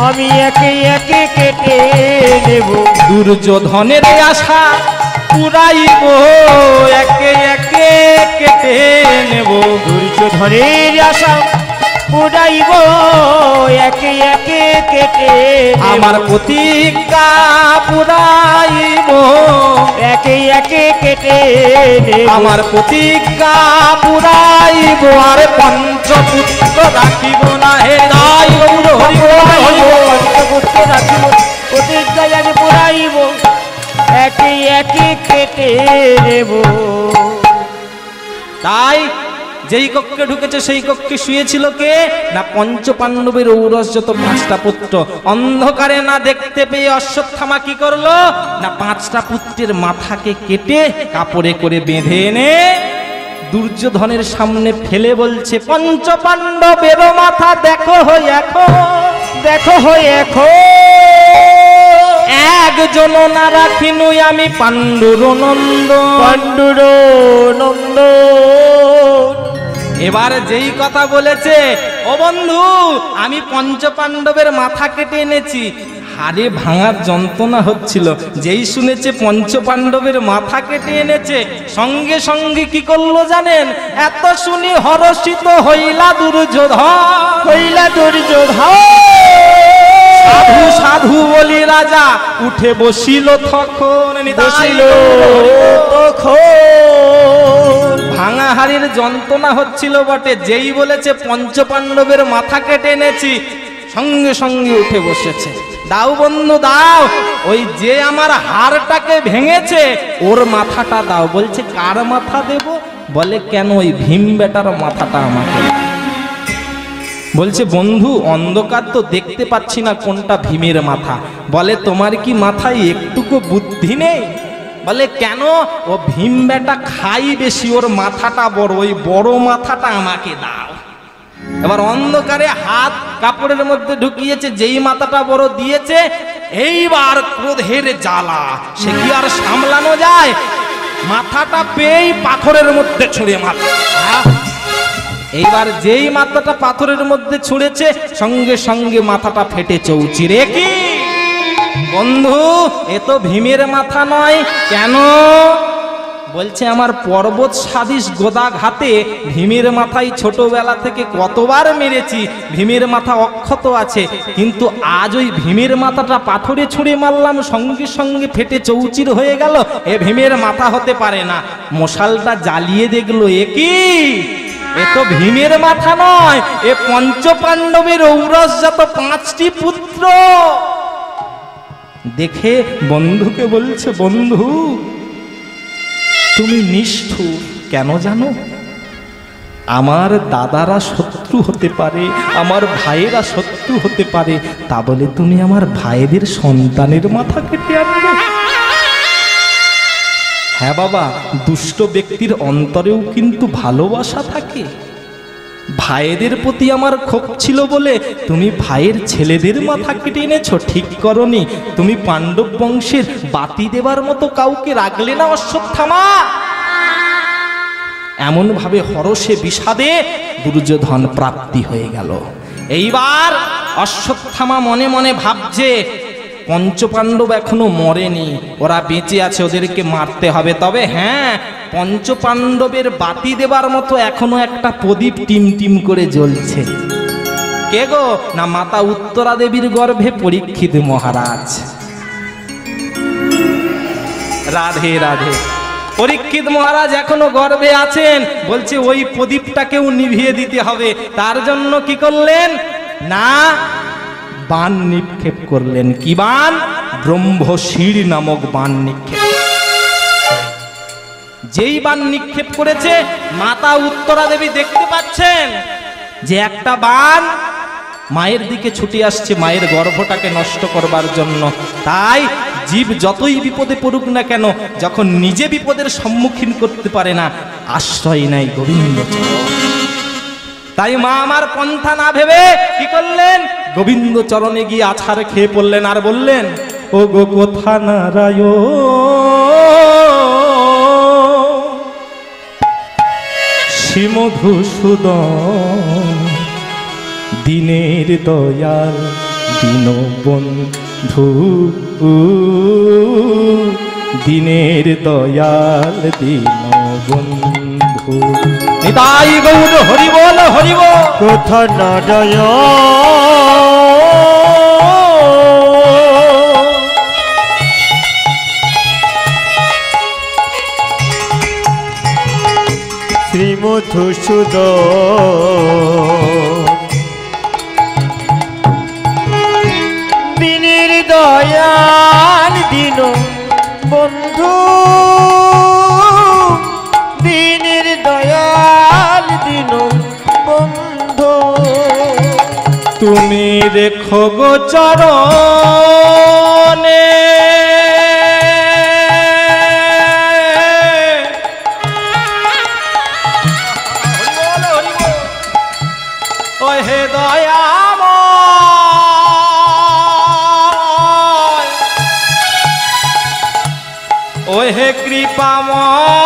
আমি একে একে কেটে নেব, দুর্যোধনের আশা পুরাইব একে একে কেটে নেব, দুর্যোধনের আশা পুরাইব একে একে কেটে নেব, আমার প্রতিজ্ঞা পুরাইব একে একে কেটে নেব, আমার প্রতিজ্ঞা পুরাইব আর পঞ্চপুত্র রাখিব না হে রাই গৌর হরি বল, হরি বল। পঞ্চপুত্র রাখিব প্রতিজ্ঞায় আমি পুরাইব একে একে কেটে নেব। তাই যেই কক্ষে ঢুকেছে সেই কক্ষে শুয়েছিল কে না পঞ্চ পাণ্ডবের ঔরস যত পাঁচটা পুত্র। অন্ধকারে না দেখতে পেয়ে অশ্বত্থামা কি করলো না পাঁচটা পুত্রের মাথাকে কেটে কাপড়ে করে বেঁধে এনে দুর্যোধনের সামনে ফেলে বলছে, পঞ্চ পাণ্ডবের মাথা দেখো হই এখন, দেখো হয়ে এখন একজন না রাখিনুই আমি পাণ্ডুর নন্দ। পাণ্ডুর নন্দ। এবার যেই কথা বলেছে, ও বন্ধু আমি পঞ্চ পাণ্ডবের মাথা কেটে এনেছি, হাড়ে ভাঙার যন্ত্রণা হচ্ছিল। যেই শুনেছে পঞ্চ পাণ্ডবের মাথা কেটে এনেছে, সঙ্গে সঙ্গে কি করলো জানেন? এত শুনি হরষিত হইলা দুর্যোধন, হইলা দুর্যোধন। সাধু সাধু বলি রাজা উঠে বসিল তখন, বসিল তখন। ভাঙা হাড়ির যন্ত্রণা হচ্ছিল বটে, যেই বলেছে পঞ্চ পাণ্ডবের মাথা কেটে এনেছি, সঙ্গে সঙ্গে উঠে বসেছে। দাও বন্ধু দাও, ওই যে আমার হাড়টাকে ভেঙেছে ওর মাথাটা দাও। বলছে কার মাথা দেব? বলে কেন ওই ভীম বেটার মাথাটা আমাকে। বলছে বন্ধু অন্ধকার তো দেখতে পাচ্ছি না কোনটা ভীমের মাথা। বলে তোমার কি মাথায় একটুকু বুদ্ধি নেই? বলে কেন? ও ভীম বেটা খাই বেশি, ওর মাথাটা বড়, ওই বড় মাথাটা আমাকে দাও। এবার অন্ধকারে হাত কাপড়ের মধ্যে ঢুকিয়েছে, যেই মাথাটা বড় দিয়েছে, এইবার ক্রোধের জ্বালা সে কি আর সামলানো যায়? মাথাটা পেয়েই পাথরের মধ্যে ছুঁড়ে মারল। এইবার যেই মাথাটা পাথরের মধ্যে ছুঁড়েছে, সঙ্গে সঙ্গে মাথাটা ফেটে চৌচিরে। কি বন্ধু এ তো ভীমের মাথা নয়। কেন? বলছে আমার পর্বত সাদিস গোদা ঘাতে ভীমের মাথায় ছোটবেলা থেকে কতবার মেরেছি, ভীমের মাথা অক্ষত আছে, কিন্তু আজ ওই ভীমের মাথাটা পাথরে ছুঁড়ে মারলাম, সঙ্গে সঙ্গে ফেটে চৌচির হয়ে গেল। এ ভীমের মাথা হতে পারে না। মশালটা জ্বালিয়ে দেখলো, এ কি? এ তো ভীমের মাথা নয়, এ পঞ্চ পাণ্ডবের ঔরসজাত পাঁচটি পুত্র। দেখে বন্ধুকে বলছে, বন্ধু তুমি নিষ্ঠুর কেন জানো? আমার দাদারা শত্রু হতে পারে, আমার ভাইয়েরা শত্রু হতে পারে, তা বলে তুমি আমার ভাইদের সন্তানের মাথা কেটে আনবে? হ্যাঁ বাবা, দুষ্ট ব্যক্তির অন্তরেও কিন্তু ভালোবাসা থাকে। ভাইদের প্রতি আমার ক্ষোভ ছিল বলে তুমি ভাইয়ের ছেলেদের মাথা কেটে এনেছো, ঠিক করনি। তুমি পাণ্ডব বংশের বাতি দেবার মতো কাউকে রাখলে না অশ্বত্থামা। এমন ভাবে হরষে বিষাদে দুর্যোধন প্রাপ্তি হয়ে গেল। এইবার অশ্বত্থামা মনে মনে ভাবছে, পঞ্চপাণ্ডব এখনো মরেনি, ওরা বেঁচে আছে, ওদেরকে মারতে হবে। তবে হ্যাঁ, পঞ্চপাণ্ডবের বাতি দেবার মতো এখনো একটা প্রদীপ টিম টিম করে জ্বলছে। কে গো? না মাতা উত্তরা দেবীর গর্ভে পরীক্ষিত মহারাজ। রাধে রাধে। পরীক্ষিত মহারাজ এখনো গর্ভে আছেন। বলছে ওই প্রদীপটাকেও নিভিয়ে দিতে হবে। তার জন্য কি করলেন না বাণ নিক্ষেপ করলেন। কি বাণ? ব্রহ্মশির নামক বাণ নিক্ষেপ। যেই বান নিক্ষেপ করেছে, মাতা উত্তরা দেবী দেখতে পাচ্ছেন যে একটা বান মায়ের দিকে ছুটে আসছে মায়ের গর্ভটাকে নষ্ট করবার জন্য। তাই জীব যতই বিপদে পড়ুক না কেন, যখন নিজে বিপদের সম্মুখীন করতে পারে না, আশ্রয় নেয় গোবিন্দ। তাই মা আমার পন্থা না ভেবে কি করলেন, গোবিন্দ চরণে গিয়ে আছাড় খেয়ে পড়লেন আর বললেন, ও গো কোথা নারায়ণ শ্রীমধুসূদন দিনের দয়াল দীনবন্ধু, দিনের দয়াল দীনবন্ধু। নিতাই গৌর হরি বল হরি বল। কোথা নারায়ণ শ্রীমধুসূদন দিনের দয়াল দীন বন্ধু, দিনের দয়াল দীন বন্ধু। তুমি রেখো গো চরণে ও হে দয়াময়, ও হে কৃপাময়,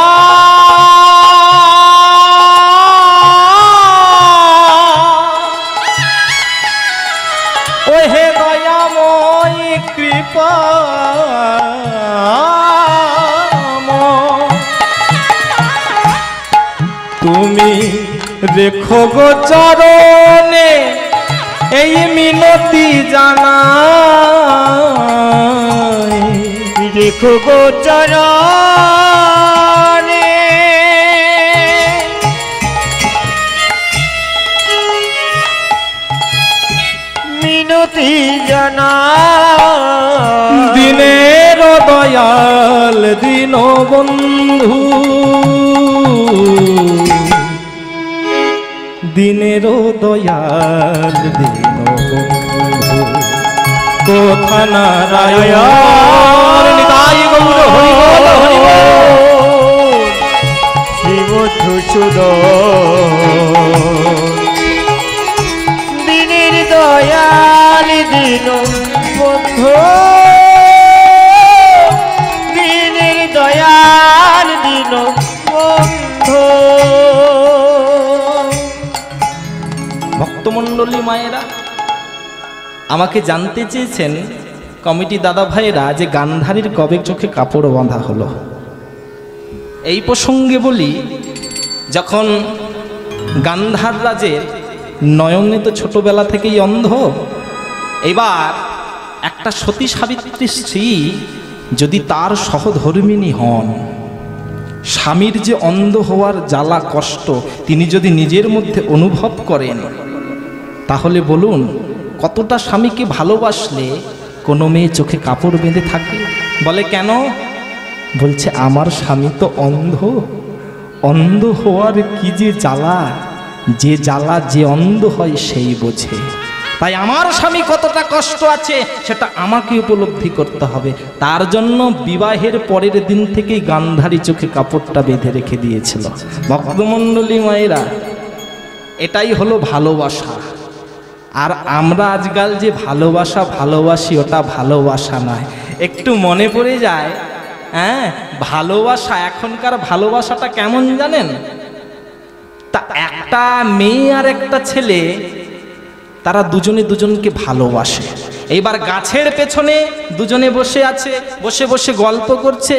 ও হে দয়াময় কৃপাময়, তুমি রেখো গো চরণে এই মিনতি জানাই, রেখো গো চরণে মিনতি জানাই, দিনের দয়াল দীনবন্ধু, দিনের দয়াল দীনবন্ধু। কোথা নারায়ণ নিতাই গৌর হরি বল হরি বল। শ্রীমধুসূদন দিনের দয়াল দীন বন্ধু, দিনের দয়াল দীন বন্ধু। ভক্তমণ্ডলী মায়েরা আমাকে জানতে চেয়েছেন, কমিটি দাদা ভাইয়েরা, যে গান্ধারীর কবে চোখে কাপড় বাঁধা হলো। এই প্রসঙ্গে বলি, যখন গান্ধার রাজের নয়নে তো ছোটবেলা থেকেই অন্ধ, এবার একটা সতী সাবিত্রী স্ত্রী যদি তার সহধর্মিণী হন, স্বামীর যে অন্ধ হওয়ার জ্বালা কষ্ট তিনি যদি নিজের মধ্যে অনুভব করেন, তাহলে বলুন কতটা স্বামীকে ভালোবাসলে কোনো মেয়ে চোখে কাপড় বেঁধে থাকে? বলে কেন? বলছে আমার স্বামী তো অন্ধ, অন্ধ হওয়ার কি যে জ্বালা, যে জ্বালা যে অন্ধ হয় সেই বোঝে। তাই আমার স্বামী কতটা কষ্ট আছে সেটা আমাকে উপলব্ধি করতে হবে। তার জন্য বিবাহের পরের দিন থেকেই গান্ধারী চোখে কাপড়টা বেঁধে রেখে দিয়েছিল। ভক্তমণ্ডলী মায়েরা, এটাই হলো ভালোবাসা। আর আমরা আজকাল যে ভালোবাসা ভালোবাসি, ওটা ভালোবাসা নয়। একটু মনে পড়ে যায়, হ্যাঁ, ভালোবাসা, এখনকার ভালোবাসাটা কেমন জানেন? তা একটা মেয়ে আর একটা ছেলে, তারা দুজনে দুজনকে ভালোবাসে। এইবার গাছের পেছনে দুজনে বসে আছে, বসে বসে গল্প করছে।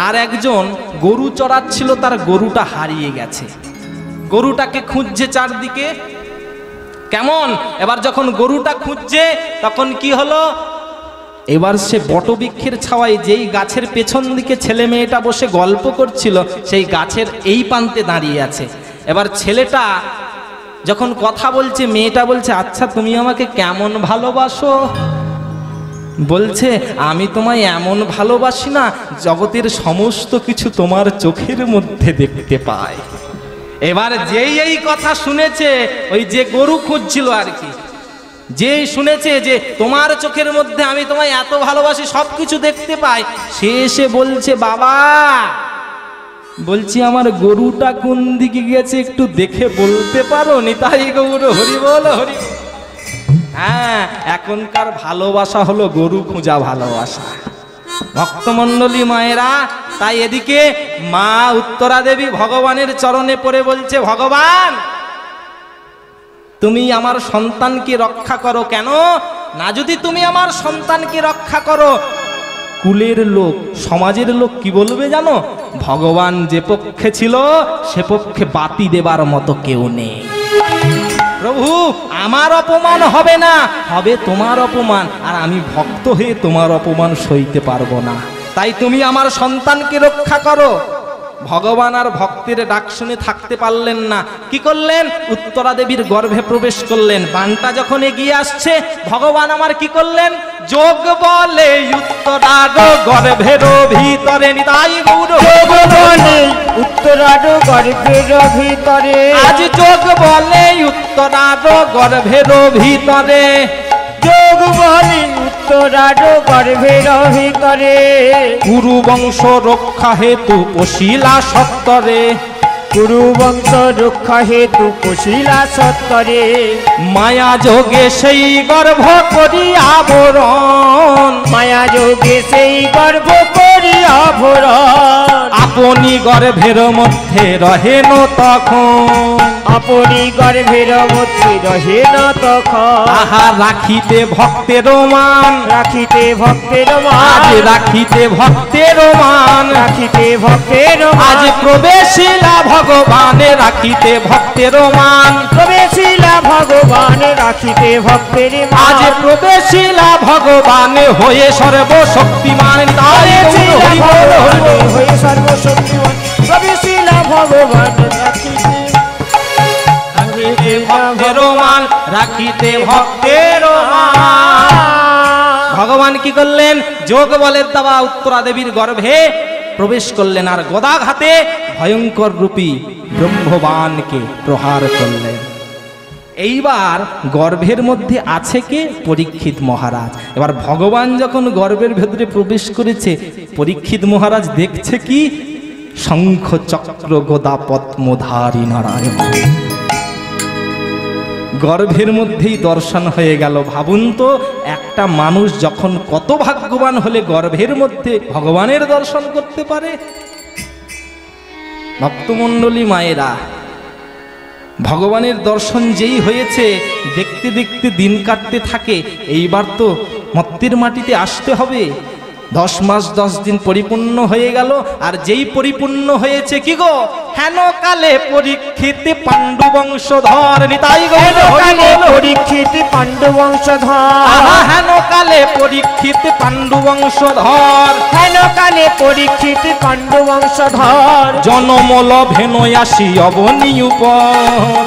আর একজন গরু চড়াচ্ছিল, তার গরুটা হারিয়ে গেছে, গরুটাকে খুঁজছে চারদিকে। কেমন? এবার যখন গরুটা খুঁজছে তখন কি হলো, এবার সে বটবৃক্ষের ছাওয়ায় যেই গাছের পেছন দিকে ছেলে মেয়েটা বসে গল্প করছিল, সেই গাছের এই প্রান্তে দাঁড়িয়ে আছে। এবার ছেলেটা যখন কথা বলছে, মেয়েটা বলছে, আচ্ছা তুমি আমাকে কেমন ভালোবাসো? বলছে আমি তোমায় এমন ভালোবাসি না, জগতের সমস্ত কিছু তোমার চোখের মধ্যে দেখতে পাই। এবার যেই এই কথা শুনেছে, ওই যে গরু খুঁজছিল আর কি, যেই শুনেছে যে তোমার চোখের মধ্যে আমি তোমায় এত ভালোবাসি, সবকিছু দেখতে পাই, সে এসে বলছে বাবা, বলছি আমার গরুটা কোন দিকে গেছে একটু দেখে বলতে পারো? নিতাই গৌর হরি বল হরি। হ্যাঁ, এখনকার ভালোবাসা হলো গরু খোঁজা ভালোবাসা। ভক্তমণ্ডলী মায়েরা, তাই এদিকে মা উত্তরা দেবী ভগবানের চরণে পড়ে বলছে, ভগবান তুমি আমার সন্তানকে রক্ষা করো। কেন না, যদি তুমি আমার সন্তানকে রক্ষা করো, কুলের লোক, সমাজের লোক কি বলবে জানো? ভগবান যে পক্ষে ছিল সে পক্ষে বাতি দেবার মতো কেউ নেই। প্রভু আমার অপমান হবে না, হবে তোমার অপমান, আর আমি ভক্ত হয়ে তোমার অপমান সইতে পারবো না। তাই তুমি আমার সন্তানকে রক্ষা করো। ভগবান আর ভক্তের ডাক শুনে থাকতে পারলেন না, কি করলেন? উত্তরা দেবীর গর্ভে প্রবেশ করলেন। বানটা যখন এগিয়ে আসছে, ভগবান আমার কি করলেন? যোগ বলে উত্তরার গর্ভের ভিতরে, নিতাই গৌর বলে উত্তরার গর্ভের ভিতরে, আজ যোগ বলে উত্তরার গর্ভের ভিতরে, যোগ বলে উত্তরার গর্ভের ভিতরে, কুরু বংশ রক্ষা হেতু পশিলা সত্তরে, কুরু বংশ রক্ষা হেতু কুশিলা সত্তরে, মায়া যোগে সেই গর্ভ করি আবরণ, মায়া যোগে সেই গর্ভ করি আভরণ, আপনি গর্ভের মধ্যে রহেন তখন, আপনি গর্ভের মধ্যে রহে না তখন, আহা রাখিতে ভক্তের মান, রাখিতে ভক্তের আজ মান, রাখিতে ভক্তের মান, রাখিতে ভক্তের আজ মান, প্রবেশিলা ভগবানে রাখিতে ভক্তের মান, প্রবেশিলা ভগবান রাখিতে ভক্তের মান, আজ প্রবেশিলা ভগবানে হয়ে সর্বশক্তিমান, তাই গৌর হরি বল হরি বল। হয়ে সর্বশক্তিমান, প্রবেশিলা ভগবান রাখিতে ভক্তের মান, রাখিতে ভক্তের মান। ভগবান কি করলেন? যোগ বলের দেওয়া উত্তরা দেবীর গর্ভে প্রবেশ করলেন, আর গদাঘাতে ভয়ঙ্কর রূপী ব্রহ্মবাণকে প্রহার করলেন। এইবার গর্ভের মধ্যে আছে কে? পরীক্ষিত মহারাজ। এবার ভগবান যখন গর্ভের ভেতরে প্রবেশ করেছে, পরীক্ষিত মহারাজ দেখছে কি? শঙ্খ চক্র গদা পদ্মধারী নারায়ণ গর্ভের মধ্যেই দর্শন হয়ে গেল। ভাবুন তো, একটা মানুষ যখন কত ভাগ্যবান হলে গর্ভের মধ্যে ভগবানের দর্শন করতে পারে। ভক্তমণ্ডলী মায়েরা, ভগবানের দর্শন যেই হয়েছে, দেখতে দেখতে দিন কাটতে থাকে। এইবার তো মর্ত্যের মাটিতে আসতে হবে। 10 মাস 10 দিন পরিপূর্ণ হয়ে গেল, আর যেই পরিপূর্ণ হয়েছে কি গো? হেন কালে পরীক্ষিত পাণ্ডু বংশধর, নিতাই গৌর হরি বল। পরীক্ষিত পাণ্ডু বংশধর, আহা হেন কালে পরীক্ষিত পাণ্ডু বংশধর, হেন কালে পরীক্ষিত পাণ্ডু বংশধর, জনমল ভেনয়াসি অবনী উপর,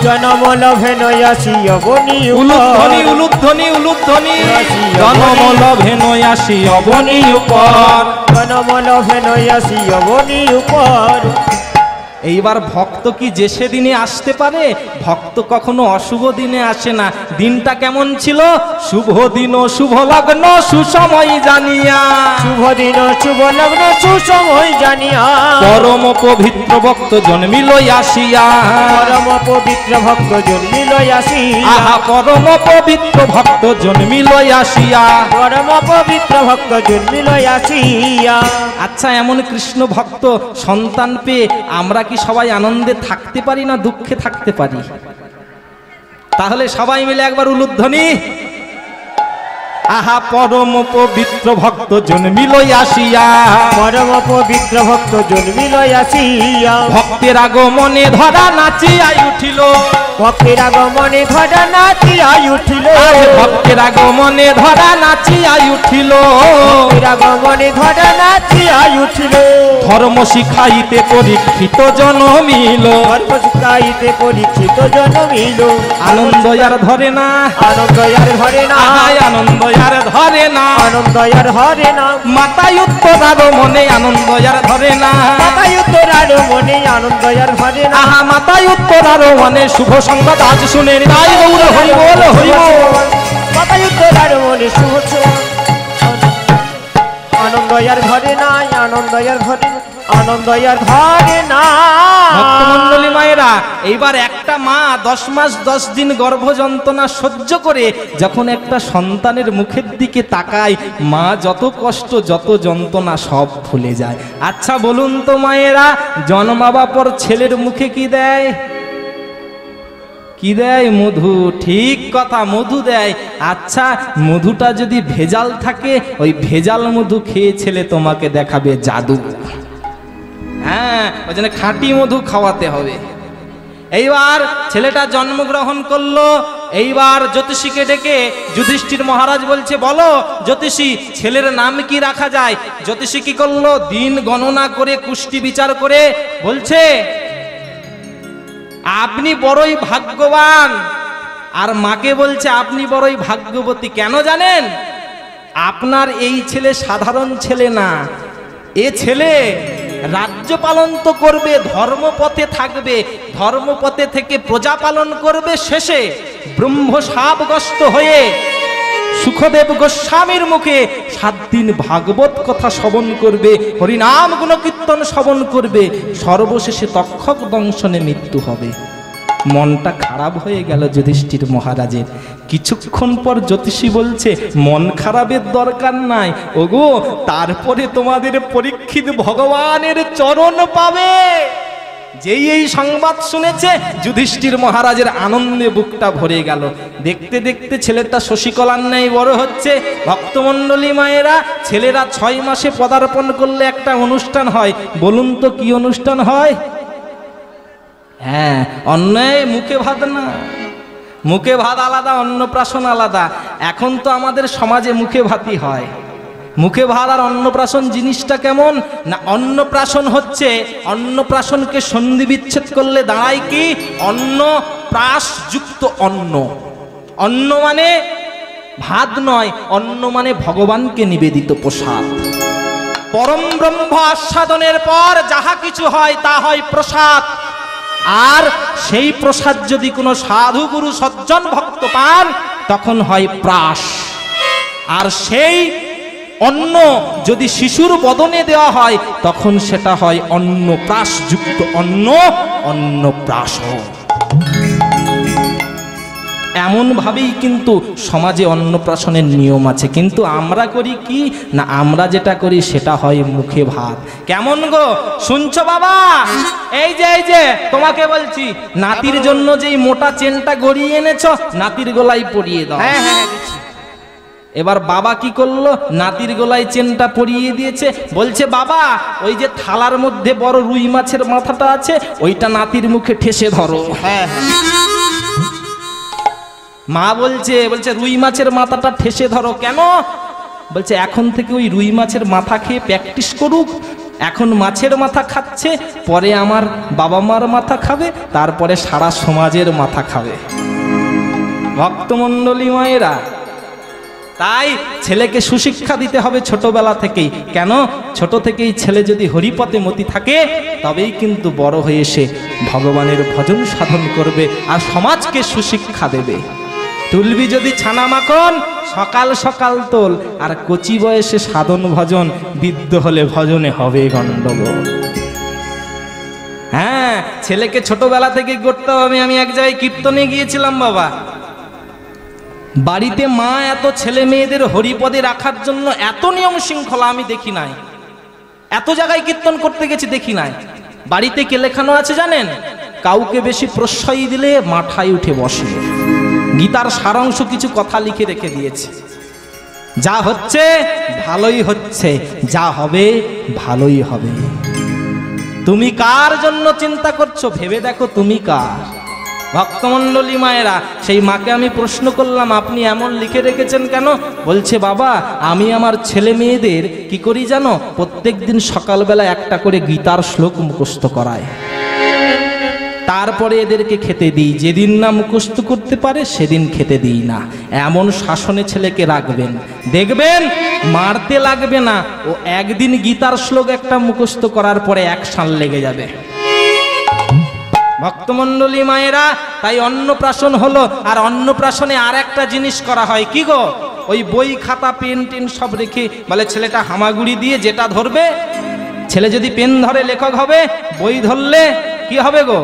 জনমল ভেনয়াসি অবনী উলুধ্বনি উলুধ্বনি উলুধ্বনি, জনমল ভেনয়াসি অবনী উপর, জনমল ভেনয়াসি অবনী উপর। এইবার ভক্ত কি যে সেদিনে আসতে পারে? ভক্ত কখনো অশুভ দিনে আসে না। দিনটা কেমন ছিল? শুভ দিন শুভ লগ্ন সুসময় জানিয়া, শুভ দিন শুভ লগ্ন সুসময় জানিয়া, পরম পবিত্র ভক্ত জন্মিল আসিয়া, পরম পবিত্র ভক্ত জন্মিল আসিয়া, আহা পরম পবিত্র ভক্ত জন্মিল আসিয়া, পরম পবিত্র ভক্ত জন্মিল আসিয়া। আচ্ছা, এমন কৃষ্ণ ভক্ত সন্তান পেয়ে আমরা কি সবাই আনন্দে থাকতে পারি না দুঃখে থাকতে পারি? তাহলে সবাই মিলে একবার উলুধ্বনি। আহা পরম পবিত্র ভক্ত জন্মিল আসিয়া, পরম পবিত্র ভক্ত জন্মিল আসিয়া, ভক্তের আগমনে ধরা নাচিয়া উঠিল, ভক্তের আগমনে ধরা নাচিয়া উঠিল, ভক্তের আগমনে ধরা নাচিয়া উঠিল, ভক্তের আগমনে ধরা নাচিয়া উঠিল, ধর্ম শিখাইতে পরীক্ষিত জনমিল, ধর্ম শিখাইতে পরীক্ষিত জন্মিল, আনন্দ আর ধরে না, আনন্দ আর ধরে না, আহায় আনন্দ আর ধরে না, আনন্দ আর ধরে না, মাতায় উত্তর আরো মনে আনন্দ আর ধরে না, মাতায় উত্তর আরো মনে আনন্দ আর ধরে না, আহা মাতায় উত্তর আরো মনে শুভ সংবাদ আজ শুনে তাই গৌর হরি বল হরি বল। মাতায় উত্তর আরো মনে শুভ আনন্দ আর ধরে না, আনন্দ আর ধরে না, আনন্দ আর ধরে না। ভক্তমণ্ডলী মায়েরা, এইবার একটা মা 10 মাস 10 দিন গর্ভ যন্ত্রণা সহ্য করে যখন একটা সন্তানের মুখের দিকে তাকায়, মা যত কষ্ট যত যন্ত্রণা সব ভুলে যায়। আচ্ছা বলুন তো মায়েরা, জন্মাবার পর ছেলের মুখে কি দেয়? কি দেয়? মধু। ঠিক কথা, মধু দেয়। আচ্ছা মধুটা যদি ভেজাল থাকে, ওই ভেজাল মধু খেয়ে ছেলে তোমাকে দেখাবে জাদু। হ্যাঁ, ওই জন্য খাঁটি মধু খাওয়াতে হবে। এইবার ছেলেটা জন্মগ্রহণ করলো, এইবার জ্যোতিষীকে ডেকে যুধিষ্ঠির মহারাজ বলছে, বলো জ্যোতিষী ছেলের নাম কি রাখা যায়? জ্যোতিষী কি করলো? দিন গণনা করে কুষ্টি বিচার করে বলছে, আপনি বড়ই ভাগ্যবান। আর মাকে বলছে, আপনি বড়ই ভাগ্যবতী। কেন জানেন? আপনার এই ছেলে সাধারণ ছেলে না, এ ছেলে রাজ্য পালন তো করবে, ধর্মপথে থাকবে, ধর্মপথে থেকে প্রজা পালন করবে, শেষে ব্রহ্মশাপগ্রস্ত হয়ে সুখদেব গোস্বামীর মুখে 7 দিন ভাগবত কথা শ্রবণ করবে, হরিনাম গুণকীর্তন শ্রবণ করবে, সর্বশেষে তক্ষক দংশনে মৃত্যু হবে। মনটা খারাপ হয়ে গেল যুধিষ্ঠির মহারাজের। কিছুক্ষণ পর জ্যোতিষী বলছে, মন খারাপের দরকার নাই ওগো, তারপরে তোমাদের পরীক্ষিত ভগবানের চরণ পাবে। যেই এই সংবাদ শুনেছে যুধিষ্ঠির মহারাজের আনন্দে বুকটা ভরে গেল। দেখতে দেখতে ছেলেটা শশীকলার ন্যায় বড় হচ্ছে। ভক্তমণ্ডলী মায়েরা, ছেলেরা 6 মাসে পদার্পণ করলে একটা অনুষ্ঠান হয়। বলুন তো কি অনুষ্ঠান হয়? হ্যাঁ, অন্যায় মুখে ভাত না, মুখে ভাত আলাদা, অন্নপ্রাশন আলাদা। এখন তো আমাদের সমাজে মুখে ভাতই হয়। মুখে ভাত আর অন্নপ্রাশন জিনিসটা কেমন না, অন্নপ্রাশন হচ্ছে, অন্নপ্রাশনকে সন্ধি বিচ্ছেদ করলে দাঁড়ায় কি? অন্ন প্রাশযুক্ত অন্ন। অন্ন মানে ভাত নয়, অন্ন মানে ভগবানকে নিবেদিত প্রসাদ। পরম ব্রহ্ম আস্বাদনের পর যাহা কিছু হয় তা হয় প্রসাদ। আর সেই প্রসাদ যদি কোনো সাধু গুরু সজ্জন ভক্ত পান তখন হয় প্রাস। আর সেই অন্ন যদি শিশুর বদনে দেওয়া হয় তখন সেটা হয় অন্নপ্রাশযুক্ত অন্ন, অন্নপ্রাশ। এমনভাবেই কিন্তু সমাজে অন্নপ্রাশনের নিয়ম আছে। কিন্তু আমরা করি কি না, আমরা যেটা করি সেটা হয় মুখে ভাত। কেমন গো, শুনছো বাবা? এই যে তোমাকে বলছি, নাতির জন্য যেই মোটা চেনটা গড়িয়ে এনেছো, নাতির গলায় পরিয়ে দাও। হ্যাঁ হ্যাঁ দিচ্ছি। এবার বাবা কি করলো? নাতির গলায় চেনটা পরিয়ে দিয়েছে। বলছে, বাবা ওই যে থালার মধ্যে বড় রুই মাছের মাথাটা আছে, ওইটা নাতির মুখে ঠেসে ধরো। হ্যাঁ মা বলছে রুই মাছের মাথাটা ঠেসে ধরো কেন? বলছে, এখন থেকে ওই রুই মাছের মাথা খেয়ে প্র্যাকটিস করুক। এখন মাছের মাথা খাচ্ছে, পরে আমার বাবা মার মাথা খাবে, তারপরে সারা সমাজের মাথা খাবে। ভক্তমণ্ডলী মায়েরা, তাই ছেলেকে সুশিক্ষা দিতে হবে ছোটবেলা থেকেই। কেন? ছোট থেকেই ছেলে যদি হরিপথে মতি থাকে তবেই কিন্তু বড় হয়ে এসে ভগবানের ভজন সাধন করবে আর সমাজকে সুশিক্ষা দেবে। তুলবি যদি ছানা মাখন, সকাল সকাল তোল, আর কচি বয়সে সাধন ভজন, বৃদ্ধ হলে ভজনে হবে গন্ডগোল। হ্যাঁ, ছেলেকে ছোটবেলা থেকে করতে হবে। আমি এক জায়গায় কীর্তনে গিয়েছিলাম বাবা, বাড়িতে মা এত ছেলে মেয়েদের হরিপদে রাখার জন্য এত নিয়ম শৃঙ্খলা আমি দেখি নাই। এত জায়গায় কীর্তন করতে গেছি, দেখি নাই। বাড়িতে কে লেখানো আছে জানেন? কাউকে বেশি প্রশ্রয় দিলে মাথায় উঠে বসে। গীতার সারাংশ কিছু কথা লিখে রেখে দিয়েছে। যা হচ্ছে ভালোই হচ্ছে, যা হবে ভালোই হবে। তুমি কার জন্য চিন্তা করছো ভেবে দেখো তুমি কার। ভক্তমণ্ডলী মায়েরা, সেই মাকে আমি প্রশ্ন করলাম, আপনি এমন লিখে রেখেছেন কেন? বলছে, বাবা আমি আমার ছেলে মেয়েদের কি করি জানো? প্রত্যেক দিন সকালবেলা একটা করে গীতার শ্লোক মুখস্থ করায়। তারপরে এদেরকে খেতে দিই, যেদিন না মুখস্থ করতে পারে সেদিন খেতে দিই না। এমন শাসনে ছেলেকে রাখবেন, দেখবেন মারতে লাগবে না। ও একদিন গীতার শ্লোক একটা মুখস্থ করার পরে 1 সাল লেগে যাবে। ভক্তমণ্ডলী মায়েরা, তাই অন্নপ্রাশন হলো। আর অন্নপ্রাশনে আর একটা জিনিস করা হয়, কি গো? ওই বই খাতা পেন টেন সব রেখে বলে ছেলেটা হামাগুড়ি দিয়ে যেটা ধরবে, ছেলে যদি পেন ধরে লেখক হবে, বই ধরলে কি হবে গো?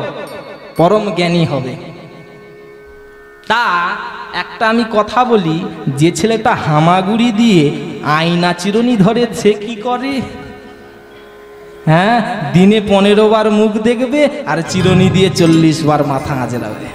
পরম জ্ঞানী হবে। তা একটা আমি কথা বলি, যে ছেলেটা হামাগুড়ি দিয়ে আয়না চিরুনি ধরে সে কি করে? হ্যাঁ, দিনে 15 বার মুখ দেখবে আর চিরুনি দিয়ে 40 বার মাথা আঁচড়াবে।